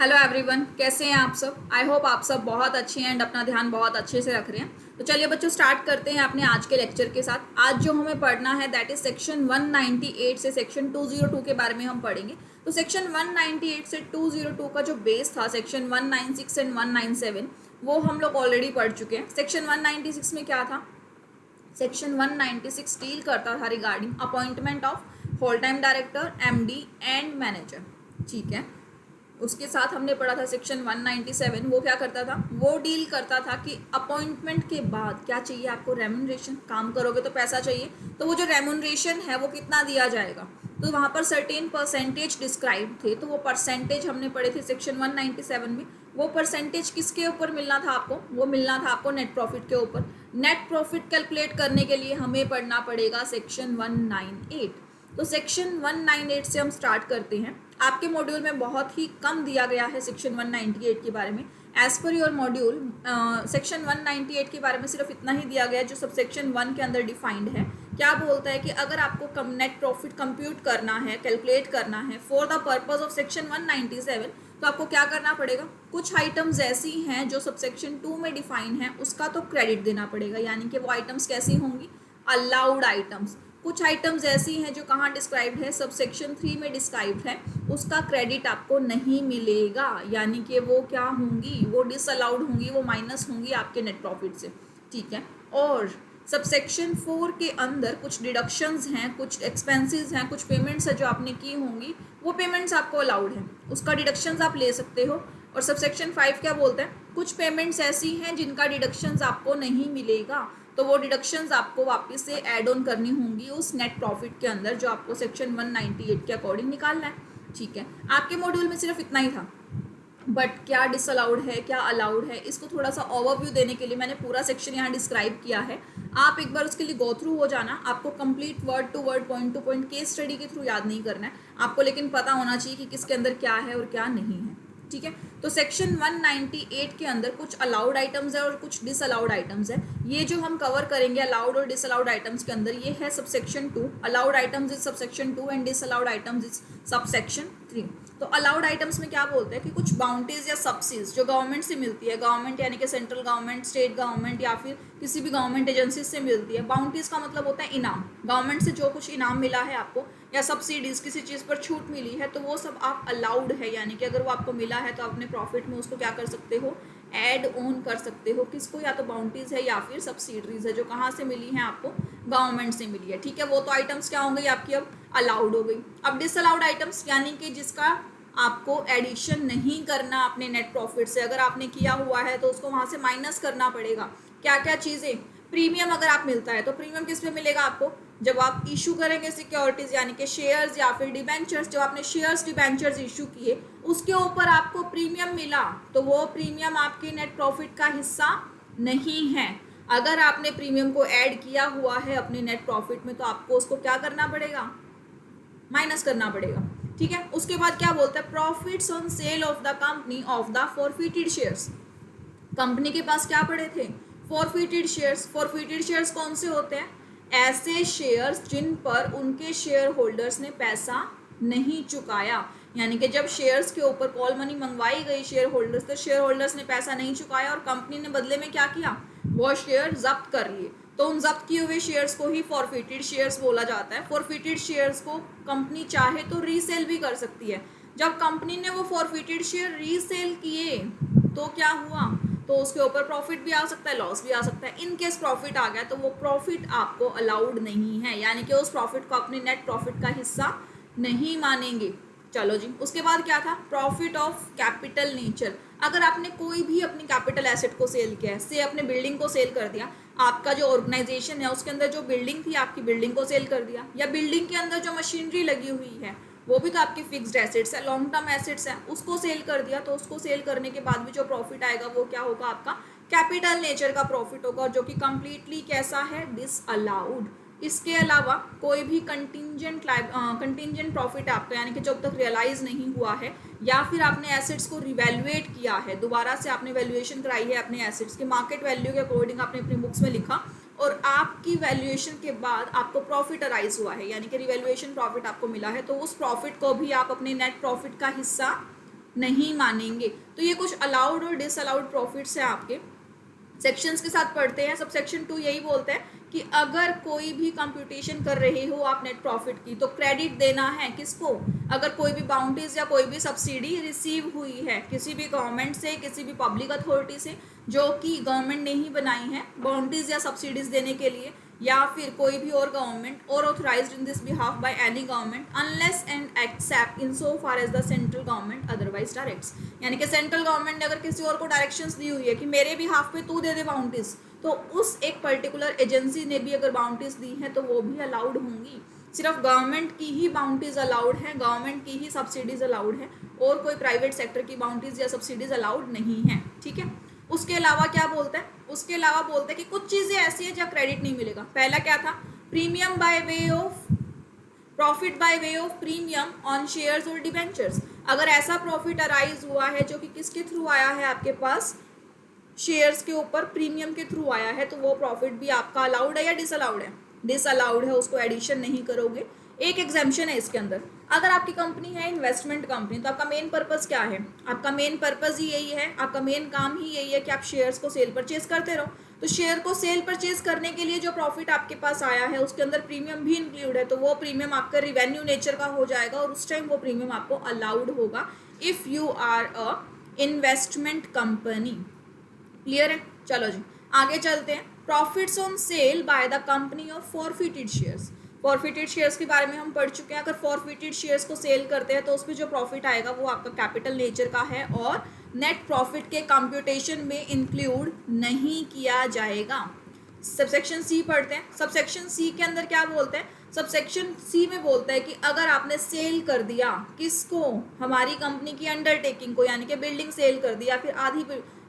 Hello everyone, कैसे हैं आप सब। आई होप आप सब बहुत अच्छे हैं एंड अपना ध्यान बहुत अच्छे से रख रहे हैं। तो चलिए बच्चों, स्टार्ट करते हैं अपने आज के लेक्चर के साथ। आज जो हमें पढ़ना है दैट इज सेक्शन 198 से सेक्शन 202 के बारे में हम पढ़ेंगे। तो सेक्शन 198 से 202 का जो बेस था सेक्शन 196 एंड 197 वो हम लोग ऑलरेडी पढ़ चुके हैं। सेक्शन 196 में क्या था? सेक्शन 196 डील करता था regarding appointment of whole time director, MD and manager. ठीक है, उसके साथ हमने पढ़ा था सेक्शन 197। वो क्या करता था? वो डील करता था कि अपॉइंटमेंट के बाद क्या चाहिए आपको? रेम्यूनरेशन। काम करोगे तो पैसा चाहिए, तो वो जो रेम्यूनरेशन है वो कितना दिया जाएगा, तो वहाँ पर सर्टेन परसेंटेज डिस्क्राइब थे। तो वो परसेंटेज हमने पढ़े थे सेक्शन 197 में। वो परसेंटेज किसके ऊपर मिलना था आपको? वो मिलना था आपको नेट प्रॉफिट के ऊपर। नेट प्रॉफिट कैलकुलेट करने के लिए हमें पढ़ना पड़ेगा सेक्शन 198। तो सेक्शन 198 से हम स्टार्ट करते हैं। आपके मॉड्यूल में बहुत ही कम दिया गया है सेक्शन 198 के बारे में। As per your module section 198 के बारे में सिर्फ इतना ही दिया गया है जो सब सेक्शन 1 के अंदर डिफाइंड है। क्या बोलता है कि अगर आपको नेट प्रॉफिट कंप्यूट करना है, कैलकुलेट करना है for the purpose of section 197, तो आपको क्या करना पड़ेगा? कुछ आइटम्स ऐसी हैं जो सब सेक्शन 2 में डिफाइन है, उसका तो क्रेडिट देना पड़ेगा। यानी कि वो आइटम्स कैसी होंगी? Allowed items. कुछ आइटम्स ऐसी हैं जो कहाँ डिस्क्राइब्ड है? सब सेक्शन 3 में डिस्क्राइब्ड है, उसका क्रेडिट आपको नहीं मिलेगा। यानी कि वो क्या होंगी? वो डिसअलाउड होंगी, वो माइनस होंगी आपके नेट प्रॉफिट से। ठीक है, और सब सेक्शन 4 के अंदर कुछ डिडक्शंस हैं, कुछ एक्सपेंसेस हैं, कुछ पेमेंट्स है जो आपने की होंगी, वो पेमेंट्स आपको अलाउड है, उसका डिडक्शंस आप ले सकते हो। और सब सेक्शन 5 क्या बोलता है? कुछ पेमेंट्स ऐसी हैं जिनका डिडक्शंस आपको नहीं मिलेगा, तो वो डिडक्शंस आपको वापस से ऐड ऑन करनी होंगी उस नेट प्रॉफिट के अंदर जो आपको सेक्शन 198 के अकॉर्डिंग निकालना है। ठीक है, आपके मॉड्यूल में सिर्फ इतना ही था। बट क्या डिसअलाउड है, क्या अलाउड है, इसको थोड़ा सा ओवरव्यू देने के लिए मैंने पूरा सेक्शन यहाँ डिस्क्राइब किया है। आप एक बार उसके लिए गो थ्रू हो जाना। आपको complete word to word, point to point case study के थ्रू याद नहीं करना है आपको, लेकिन पता होना चाहिए कि किसके अंदर क्या है और क्या नहीं है। ठीक है, तो सेक्शन 198 के अंदर कुछ अलाउड आइटम्स है और कुछ डिसअलाउड आइटम्स है। ये जो हम कवर करेंगे अलाउड और डिसअलाउड आइटम्स के अंदर, ये है subsection 2। Allowed items is subsection 2 and disallowed items is subsection 3। तो अलाउड आइटम्स में क्या बोलते हैं कि कुछ बाउंटीज या सब्सिडीज जो गवर्नमेंट से मिलती है, गवर्नमेंट यानी कि सेंट्रल गवर्नमेंट, स्टेट गवर्नमेंट या फिर किसी भी गवर्नमेंट एजेंसी से मिलती है। बाउंटीज का मतलब होता है इनाम। गवर्नमेंट से जो कुछ इनाम मिला है आपको, या सब्सिडीज किसी चीज़ पर छूट मिली है, तो वो सब आप अलाउड है। यानी कि अगर वो आपको मिला है तो अपने प्रॉफिट में उसको क्या कर सकते हो? ऐड ऑन कर सकते हो। किसको? या तो बाउंटीज है या फिर सब्सिडीज है जो कहाँ से मिली है आपको? गवर्नमेंट से मिली है। ठीक है, वो तो आइटम्स क्या होंगे आपकी? अब अलाउड हो गई। अब डिसअलाउड आइटम्स यानी कि जिसका आपको एडिशन नहीं करना अपने नेट प्रॉफिट से, अगर आपने किया हुआ है तो उसको वहाँ से माइनस करना पड़ेगा। क्या क्या चीज़ें? प्रीमियम अगर आप मिलता है तो प्रीमियम किस पे मिलेगा आपको? जब आप इशू करेंगे सिक्योरिटीज यानी कि शेयर्स या फिर डिबेंचर्स, जब आपने शेयर्स डिबेंचर्स इशू किए उसके ऊपर आपको प्रीमियम मिला, तो वो प्रीमियम आपके नेट प्रॉफिट का हिस्सा नहीं है। अगर आपने प्रीमियम को ऐड किया हुआ है अपने नेट प्रॉफिट में तो आपको उसको क्या करना पड़ेगा? माइनस करना पड़ेगा। ठीक है, उसके बाद क्या बोलता है? Profits on cell of the company of the forfeited shares. Company के पास क्या पड़े थे? Forfeited shares. फॉरफिटेड शेयर्स कौन से होते हैं? ऐसे शेयर्स जिन पर उनके शेयर होल्डर्स ने पैसा नहीं चुकाया। यानी कि जब शेयर्स के ऊपर कॉल मनी मंगवाई गई शेयर होल्डर्स, तो शेयर होल्डर्स ने पैसा नहीं चुकाया और कंपनी ने बदले में क्या किया? वो शेयर जब्त कर लिए। तो उन जब्त किए हुए शेयर्स को ही फॉरफिटेड शेयर्स बोला जाता है। फॉरफिटेड शेयर्स को कंपनी चाहे तो रीसेल भी कर सकती है। जब कंपनी ने वो फॉरफिटेड शेयर रीसेल किए तो क्या हुआ? तो उसके ऊपर प्रॉफिट भी आ सकता है, लॉस भी आ सकता है। इन केस प्रॉफिट आ गया तो वो प्रॉफिट आपको अलाउड नहीं है, यानी कि उस प्रॉफिट को अपने नेट प्रॉफिट का हिस्सा नहीं मानेंगे। चलो जी, उसके बाद क्या था? Profit of capital nature. अगर आपने कोई भी अपनी कैपिटल एसेट को सेल किया है, से अपने बिल्डिंग को सेल कर दिया, आपका जो ऑर्गेनाइजेशन है उसके अंदर जो बिल्डिंग थी आपकी बिल्डिंग को सेल कर दिया, या बिल्डिंग के अंदर जो मशीनरी लगी हुई है वो भी तो आपकी फिक्स्ड एसेट्स है, लॉन्ग टर्म एसेट्स है, उसको सेल कर दिया, तो उसको सेल करने के बाद भी जो प्रॉफिट आएगा वो क्या होगा? आपका कैपिटल नेचर का प्रॉफिट होगा, जो कि कंप्लीटली कैसा है? डिसअलाउड। इसके अलावा कोई भी कंटिंजेंट प्रॉफिट आपका, यानी कि जब तक रियलाइज नहीं हुआ है या फिर आपने एसेट्स को रिवैल्यूएट किया है, दोबारा से आपने वैल्यूएशन कराई है अपने एसेट्स की, मार्केट वैल्यू के अकॉर्डिंग आपने अपनी बुक्स में लिखा और आपकी वैल्यूएशन के बाद आपको प्रॉफिट अराइज हुआ है, यानी कि रिवैल्यूएशन प्रॉफिट आपको मिला है, तो उस प्रॉफिट को भी आप अपने नेट प्रॉफिट का हिस्सा नहीं मानेंगे। तो ये कुछ अलाउड और डिसअलाउड प्रॉफिट्स हैं आपके सेक्शंस के साथ पढ़ते हैं। सब सेक्शन 2 यही बोलते हैं कि अगर कोई भी कंप्यूटेशन कर रहे हो आप नेट प्रॉफिट की, तो क्रेडिट देना है किसको? अगर कोई भी बाउंड्रीज या कोई भी सब्सिडी रिसीव हुई है किसी भी गवर्नमेंट से, किसी भी पब्लिक अथॉरिटी से, जो कि गवर्नमेंट ने ही बनाई है बाउंड्रीज या सब्सिडीज देने के लिए, या फिर कोई भी और गवर्नमेंट और authorised in this behalf by any government unless and except in so far as the central government otherwise directs. यानी कि सेंट्रल गवर्नमेंट ने अगर किसी और को डायरेक्शंस दी हुई है कि मेरे भी हाफ पे तू दे दे बाउंड्रीज, तो उस एक पर्टिकुलर एजेंसी ने भी अगर बाउंड्रीज दी हैं तो वो भी अलाउड होंगी। सिर्फ गवर्नमेंट की ही बाउंड्रीज अलाउड है, गवर्नमेंट की ही सब्सिडीज अलाउड है, और कोई प्राइवेट सेक्टर की बाउंड्रीज या सब्सिडीज अलाउड नहीं है। ठीक है, उसके अलावा क्या बोलते हैं? उसके अलावा बोलते हैं कि कुछ चीज़ें ऐसी हैं जहाँ क्रेडिट नहीं मिलेगा। पहला क्या था? Premium by way of profit by way of premium on shares और डिबेंचर्स। अगर ऐसा प्रॉफिट अराइज हुआ है जो कि किसके थ्रू आया है आपके पास, शेयर्स के ऊपर प्रीमियम के थ्रू आया है, तो वो प्रॉफिट भी आपका अलाउड है या डिसअलाउड है? डिसअलाउड है, उसको एडिशन नहीं करोगे। एक एग्जाम्पशन है इसके अंदर, अगर आपकी कंपनी है इन्वेस्टमेंट कंपनी, तो आपका मेन पर्पस क्या है? आपका मेन पर्पस ही यही है, आपका मेन काम ही यही है कि आप शेयर्स को सेल परचेज करते रहो। तो शेयर को सेल परचेज करने के लिए जो प्रॉफिट आपके पास आया है उसके अंदर प्रीमियम भी इंक्लूड है, तो वो प्रीमियम आपका रिवेन्यू नेचर का हो जाएगा और उस टाइम वो प्रीमियम आपको अलाउड होगा if you are a investment company. Clear है? चलो जी आगे चलते हैं। Profits on sale by the company of forfeited shares. Forfeited shares के बारे में हम पढ़ चुके हैं। अगर फॉरफिटेड शेयर्स को सेल करते हैं तो उसमें जो प्रॉफिट आएगा वो आपका कैपिटल नेचर का है और नेट प्रॉफिट के कंप्यूटेशन में इंक्लूड नहीं किया जाएगा। सबसेक्शन सी पढ़ते हैं। सबसेक्शन सी के अंदर क्या बोलते हैं? सबसेक्शन सी में बोलता है कि अगर आपने सेल कर दिया किसको? हमारी कंपनी की अंडरटेकिंग को, यानी कि बिल्डिंग सेल कर दिया, फिर आधी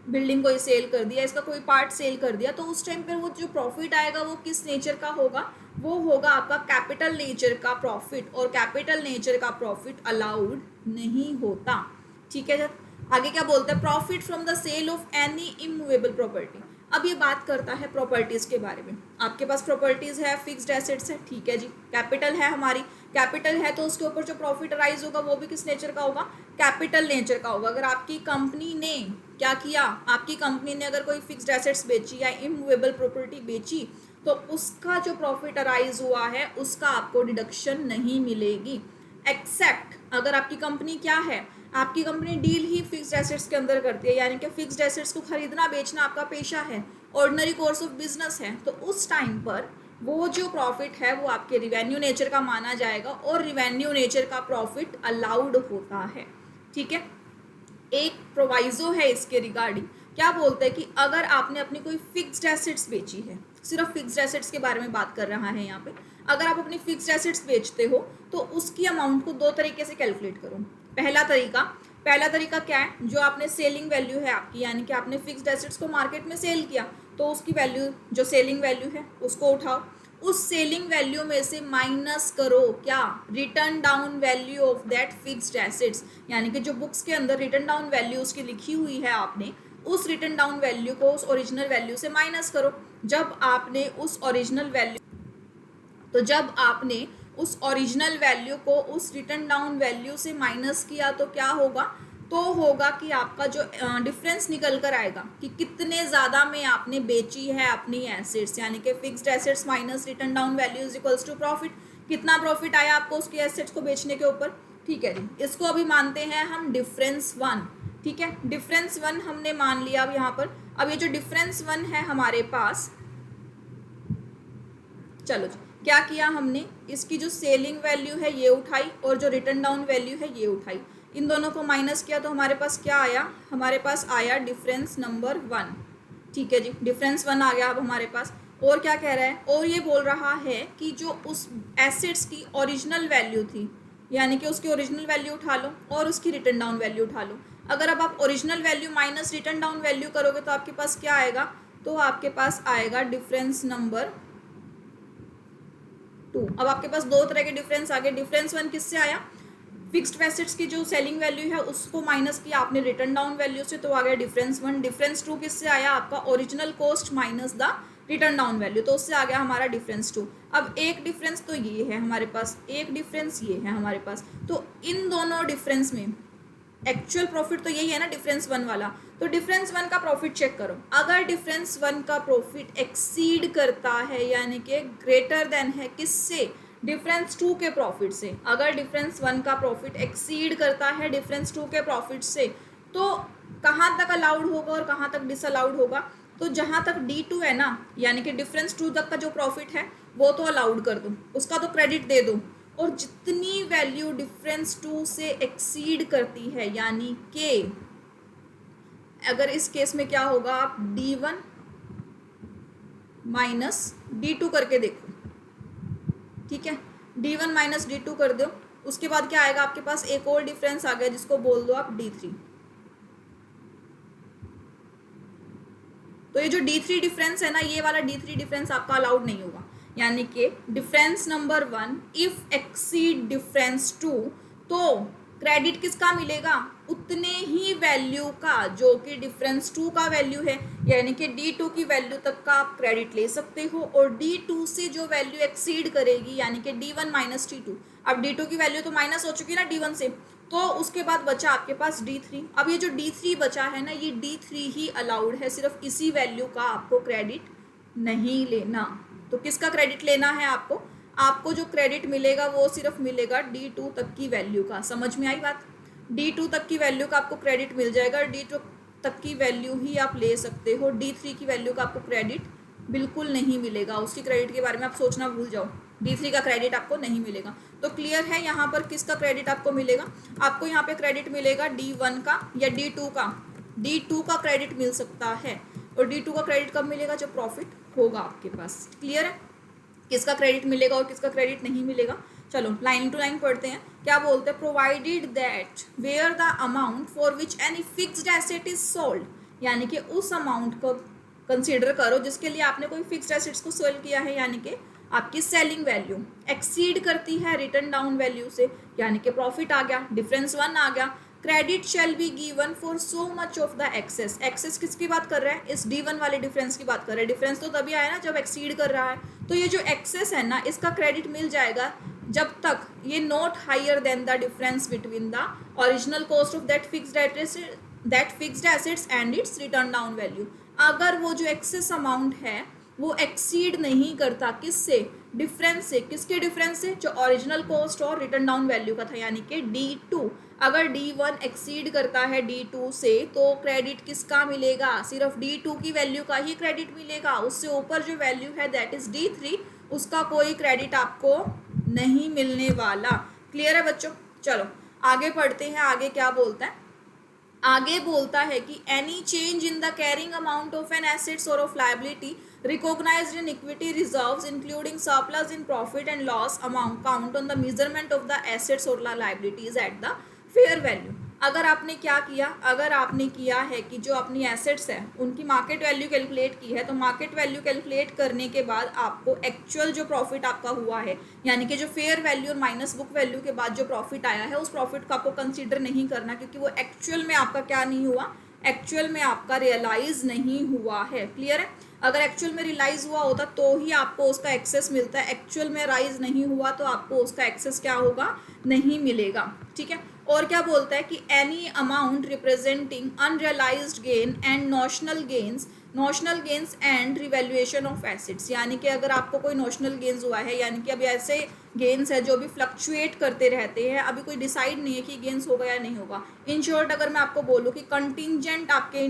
बिल्डिंग को ही सेल कर दिया, इसका कोई पार्ट सेल कर दिया, तो उस टाइम पर वो जो प्रॉफिट आएगा वो किस नेचर का होगा? वो होगा आपका कैपिटल नेचर का प्रॉफिट, और कैपिटल नेचर का प्रॉफिट अलाउड नहीं होता। ठीक है सर, आगे क्या बोलते हैं? Profit from the sale of any immovable property. अब ये बात करता है प्रॉपर्टीज़ के बारे में। आपके पास प्रॉपर्टीज़ है, फिक्स्ड एसेट्स है, ठीक है जी, कैपिटल है हमारी, कैपिटल है तो उसके ऊपर जो प्रॉफिट राइज होगा वो भी किस नेचर का होगा? कैपिटल नेचर का होगा। अगर आपकी कंपनी ने क्या किया, आपकी कंपनी ने अगर कोई फिक्स्ड एसेट्स बेची या इमूवेबल प्रॉपर्टी बेची, तो उसका जो प्रॉफिट अराइज हुआ है उसका आपको डिडक्शन नहीं मिलेगी, एक्सेप्ट अगर आपकी कंपनी क्या है, आपकी कंपनी डील ही फिक्स्ड एसेट्स के अंदर करती है, यानी कि फिक्स्ड एसेट्स को खरीदना बेचना आपका पेशा है, ऑर्डिनरी कोर्स ऑफ बिजनेस है, तो उस टाइम पर वो जो प्रॉफिट है वो आपके रिवेन्यू नेचर का माना जाएगा और रिवेन्यू नेचर का प्रॉफिट अलाउड होता है। ठीक है, एक प्रोवाइजो है इसके रिगार्डिंग, क्या बोलते हैं कि अगर आपने अपनी कोई फिक्स्ड एसेट्स बेची है, सिर्फ फिक्स्ड एसेट्स के बारे में बात कर रहा है यहाँ पे, अगर आप अपनी फिक्स्ड एसेट्स बेचते हो तो उसकी अमाउंट को दो तरीके से कैलकुलेट करो। पहला तरीका क्या है? जो आपने सेलिंग वैल्यू है आपकी, यानी कि आपने फिक्स्ड एसेट्स को मार्केट में सेल किया तो उसकी वैल्यू, जो सेलिंग वैल्यू है उसको उठाओ, उस सेलिंग वैल्यू में से माइनस करो क्या? Return down value of that fixed assets, यानी कि जो बुक्स के अंदर रिटर्न डाउन वैल्यू उसकी लिखी हुई है आपने, उस रिटर्न डाउन वैल्यू को उस ओरिजिनल वैल्यू से माइनस करो। जब आपने उस ओरिजिनल वैल्यू को उस रिटर्न डाउन वैल्यू से माइनस किया तो क्या होगा? तो होगा कि आपका जो डिफरेंस निकल कर आएगा कि कितने ज़्यादा में आपने बेची है अपनी एसेट्स, यानी कि fixed assets minus written down value is equals to profit. कितना प्रॉफिट आया आपको उसकी एसेट्स को बेचने के ऊपर? ठीक है जी, इसको अभी मानते हैं हम डिफरेंस वन। ठीक है, डिफरेंस वन हमने मान लिया। अब यहाँ पर अब ये जो डिफरेंस वन है हमारे पास, चलो जी क्या किया हमने, इसकी जो सेलिंग वैल्यू है ये उठाई और जो रिटर्न डाउन वैल्यू है ये उठाई, इन दोनों को माइनस किया तो हमारे पास क्या आया? हमारे पास आया डिफरेंस नंबर वन। ठीक है जी, डिफरेंस वन आ गया अब हमारे पास। और क्या कह रहा है? और ये बोल रहा है कि जो उस एसेट्स की ओरिजिनल वैल्यू थी, यानी कि उसकी ओरिजिनल वैल्यू उठा लो और उसकी रिटर्न डाउन वैल्यू उठा लो। अगर अब आप original value minus written down value करोगे तो आपके पास क्या आएगा? तो आपके पास आएगा डिफरेंस नंबर टू। अब आपके पास दो तरह के डिफरेंस आ गए। डिफरेंस वन किससे आया? फिक्स्ड एसेट्स की जो सेलिंग वैल्यू है उसको माइनस किया आपने रिटर्न डाउन वैल्यू से, तो आ गया डिफरेंस वन। डिफरेंस टू किससे आया? आपका original cost minus the return down value, तो उससे आ गया हमारा डिफरेंस टू। अब एक डिफरेंस तो ये है हमारे पास, एक डिफरेंस ये है हमारे पास, तो इन दोनों डिफरेंस में एक्चुअल प्रॉफिट तो यही है ना डिफरेंस वन वाला, तो डिफरेंस वन का प्रॉफिट चेक करो। अगर डिफरेंस वन का प्रॉफिट एक्सीड करता है यानी कि ग्रेटर देन है किससे, डिफरेंस टू के प्रॉफिट से। अगर डिफरेंस वन का प्रॉफिट एक्सीड करता है डिफरेंस टू के प्रॉफिट से, तो कहाँ तक अलाउड होगा और कहाँ तक डिसअलाउड होगा, तो जहाँ तक D2 है ना यानी कि डिफरेंस टू तक का जो प्रॉफिट है वो तो अलाउड कर दो, उसका तो क्रेडिट दे दो। और जितनी वैल्यू डिफरेंस टू से एक्सीड करती है यानी कि अगर इस केस में क्या होगा, आप D1 माइनस D2 करके देखो, ठीक है, D1 माइनस D2 कर दो, उसके बाद क्या आएगा आपके पास, एक और डिफरेंस आ गया जिसको बोल दो आप D3। तो ये जो D3 डिफरेंस है ना, ये वाला D3 डिफरेंस आपका अलाउड नहीं होगा, यानी कि difference number one if exceed difference two, तो क्रेडिट किसका मिलेगा, उतने ही वैल्यू का जो कि डिफरेंस टू का वैल्यू है, यानी कि D2 की वैल्यू तक का आप क्रेडिट ले सकते हो। और D2 से जो वैल्यू एक्सीड करेगी यानी कि D1 माइनस D2, अब D2 की वैल्यू तो माइनस हो चुकी है ना D1 से, तो उसके बाद बचा आपके पास D3। अब ये जो D3 बचा है ना, ये D3 ही अलाउड है, सिर्फ इसी वैल्यू का आपको क्रेडिट नहीं लेना। तो किसका क्रेडिट लेना है आपको, आपको जो क्रेडिट मिलेगा वो सिर्फ मिलेगा D2 तक की वैल्यू का। समझ में आई बात, D2 तक की वैल्यू का आपको क्रेडिट मिल जाएगा, D2 तक की वैल्यू ही आप ले सकते हो, D3 की वैल्यू का आपको क्रेडिट बिल्कुल नहीं मिलेगा। उसकी क्रेडिट के बारे में आप सोचना भूल जाओ, D3 का क्रेडिट आपको नहीं मिलेगा। तो क्लियर है यहाँ पर किसका क्रेडिट आपको मिलेगा, आपको यहाँ पे क्रेडिट मिलेगा D1 का या D2 का, D2 का क्रेडिट मिल सकता है। और D2 का क्रेडिट कब मिलेगा, जब प्रॉफिट होगा आपके पास। क्लियर है किसका क्रेडिट मिलेगा और किसका क्रेडिट नहीं मिलेगा। चलो लाइन टू लाइन पढ़ते हैं, क्या बोलते हैं, provided that where the amount for which any fixed asset is sold, यानी कि उस अमाउंट को कंसीडर करो जिसके लिए आपने कोई फिक्स्ड एसेट्स को सेल किया है, यानी कि आपकी सेलिंग वैल्यू एक्सीड करती है रिटर्न डाउन वैल्यू से, यानी कि प्रॉफिट आ गया, डिफरेंस वन आ गया। Credit shall be given for so much of the excess, excess किसकी बात कर रहा है, इस D1 वाले डिफरेंस की बात कर रहा है। डिफरेंस तो तभी आया ना जब एक्सीड कर रहा है, तो ये जो एक्सेस है ना इसका क्रेडिट मिल जाएगा जब तक ये not higher than the difference between the original cost of that fixed assets and its written down value. अगर वो जो एक्सेस अमाउंट है वो एक्सीड नहीं करता किससे, डिफरेंस से, किसके डिफरेंस से, जो ओरिजिनल कॉस्ट और रिटर्न डाउन वैल्यू का था, यानी कि D2। अगर D1 एक्सीड करता है D2 से, तो क्रेडिट किसका मिलेगा, सिर्फ D2 की वैल्यू का ही क्रेडिट मिलेगा, उससे ऊपर जो वैल्यू है दैट इज D3, उसका कोई क्रेडिट आपको नहीं मिलने वाला। क्लियर है बच्चों, चलो आगे पढ़ते हैं, आगे क्या बोलता है, आगे बोलता है कि any change in the carrying amount of an assets or of liability recognized in equity reserves including surplus in profit and loss amount count on the measurement of the assets or liabilities at the fair value। अगर आपने क्या किया, अगर आपने किया है कि जो अपनी एसेट्स है उनकी मार्केट वैल्यू कैलकुलेट की है, तो मार्केट वैल्यू कैलकुलेट करने के बाद आपको एक्चुअल जो प्रॉफिट आपका हुआ है, यानी कि जो फेयर वैल्यू और माइनस बुक वैल्यू के बाद जो प्रॉफिट आया है, उस प्रॉफिट को आपको कंसीडर नहीं करना, क्योंकि वो एक्चुअल में आपका क्या नहीं हुआ, एक्चुअल में आपका रियलाइज नहीं हुआ है। क्लियर है, अगर एक्चुअल में रियलाइज हुआ होता तो ही आपको उसका एक्सेस मिलता है, एक्चुअल में राइज नहीं हुआ तो आपको उसका एक्सेस क्या होगा, नहीं मिलेगा। ठीक है, और क्या बोलता है कि any amount representing unrealised gain and notional gains and revaluation of assets, यानी कि अगर आपको कोई नोशनल गेन्स हुआ है, यानी कि अभी ऐसे गेन्स है जो भी फ्लक्चुएट करते रहते हैं, अभी कोई डिसाइड नहीं है कि गेन्स होगा या नहीं होगा। इन शॉर्ट अगर मैं आपको बोलूँ कि कंटिंजेंट आपके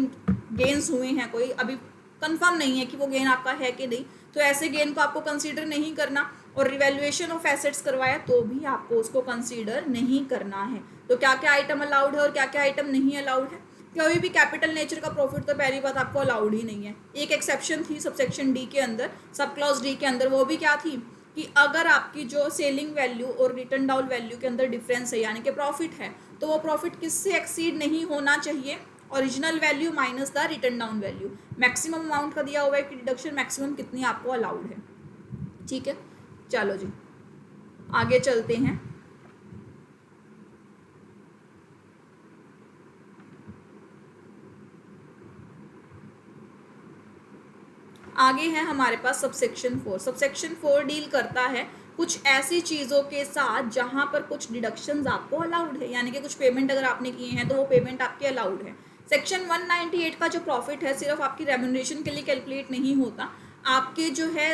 गेन्स हुए हैं, कोई अभी कंफर्म नहीं है कि वो गेन आपका है कि नहीं, तो ऐसे गेन को आपको कंसीडर नहीं करना। और रिवैल्यूएशन ऑफ एसेट्स करवाया तो भी आपको उसको कंसीडर नहीं करना है। तो क्या क्या आइटम अलाउड है और क्या क्या आइटम नहीं अलाउड है, कोई भी कैपिटल नेचर का प्रॉफिट तो पहली बात आपको अलाउड ही नहीं है। एक एक्सेप्शन थी सबसेक्शन डी के अंदर, सब क्लॉज डी के अंदर, वो भी क्या थी कि अगर आपकी जो सेलिंग वैल्यू और रिटर्न डाउन वैल्यू के अंदर डिफरेंस है, यानी कि प्रॉफिट है, तो वो प्रॉफिट किससे एक्सीड नहीं होना चाहिए, original value minus the return down value. Maximum amount का दिया हुआ है कि डिडक्शन मैक्सिमम कितनी आपको अलाउड है। ठीक है, चलो जी आगे चलते हैं। आगे है हमारे पास सबसेक्शन 4। सबसेक्शन 4 डील करता है कुछ ऐसी चीज़ों के साथ जहाँ पर कुछ डिडक्शंस आपको अलाउड है, यानी कि कुछ पेमेंट अगर आपने किए हैं तो वो पेमेंट आपके अलाउड है। सेक्शन 198 का जो प्रॉफिट है सिर्फ आपकी रेम्यूनरेशन के लिए कैलकुलेट नहीं होता, आपके जो है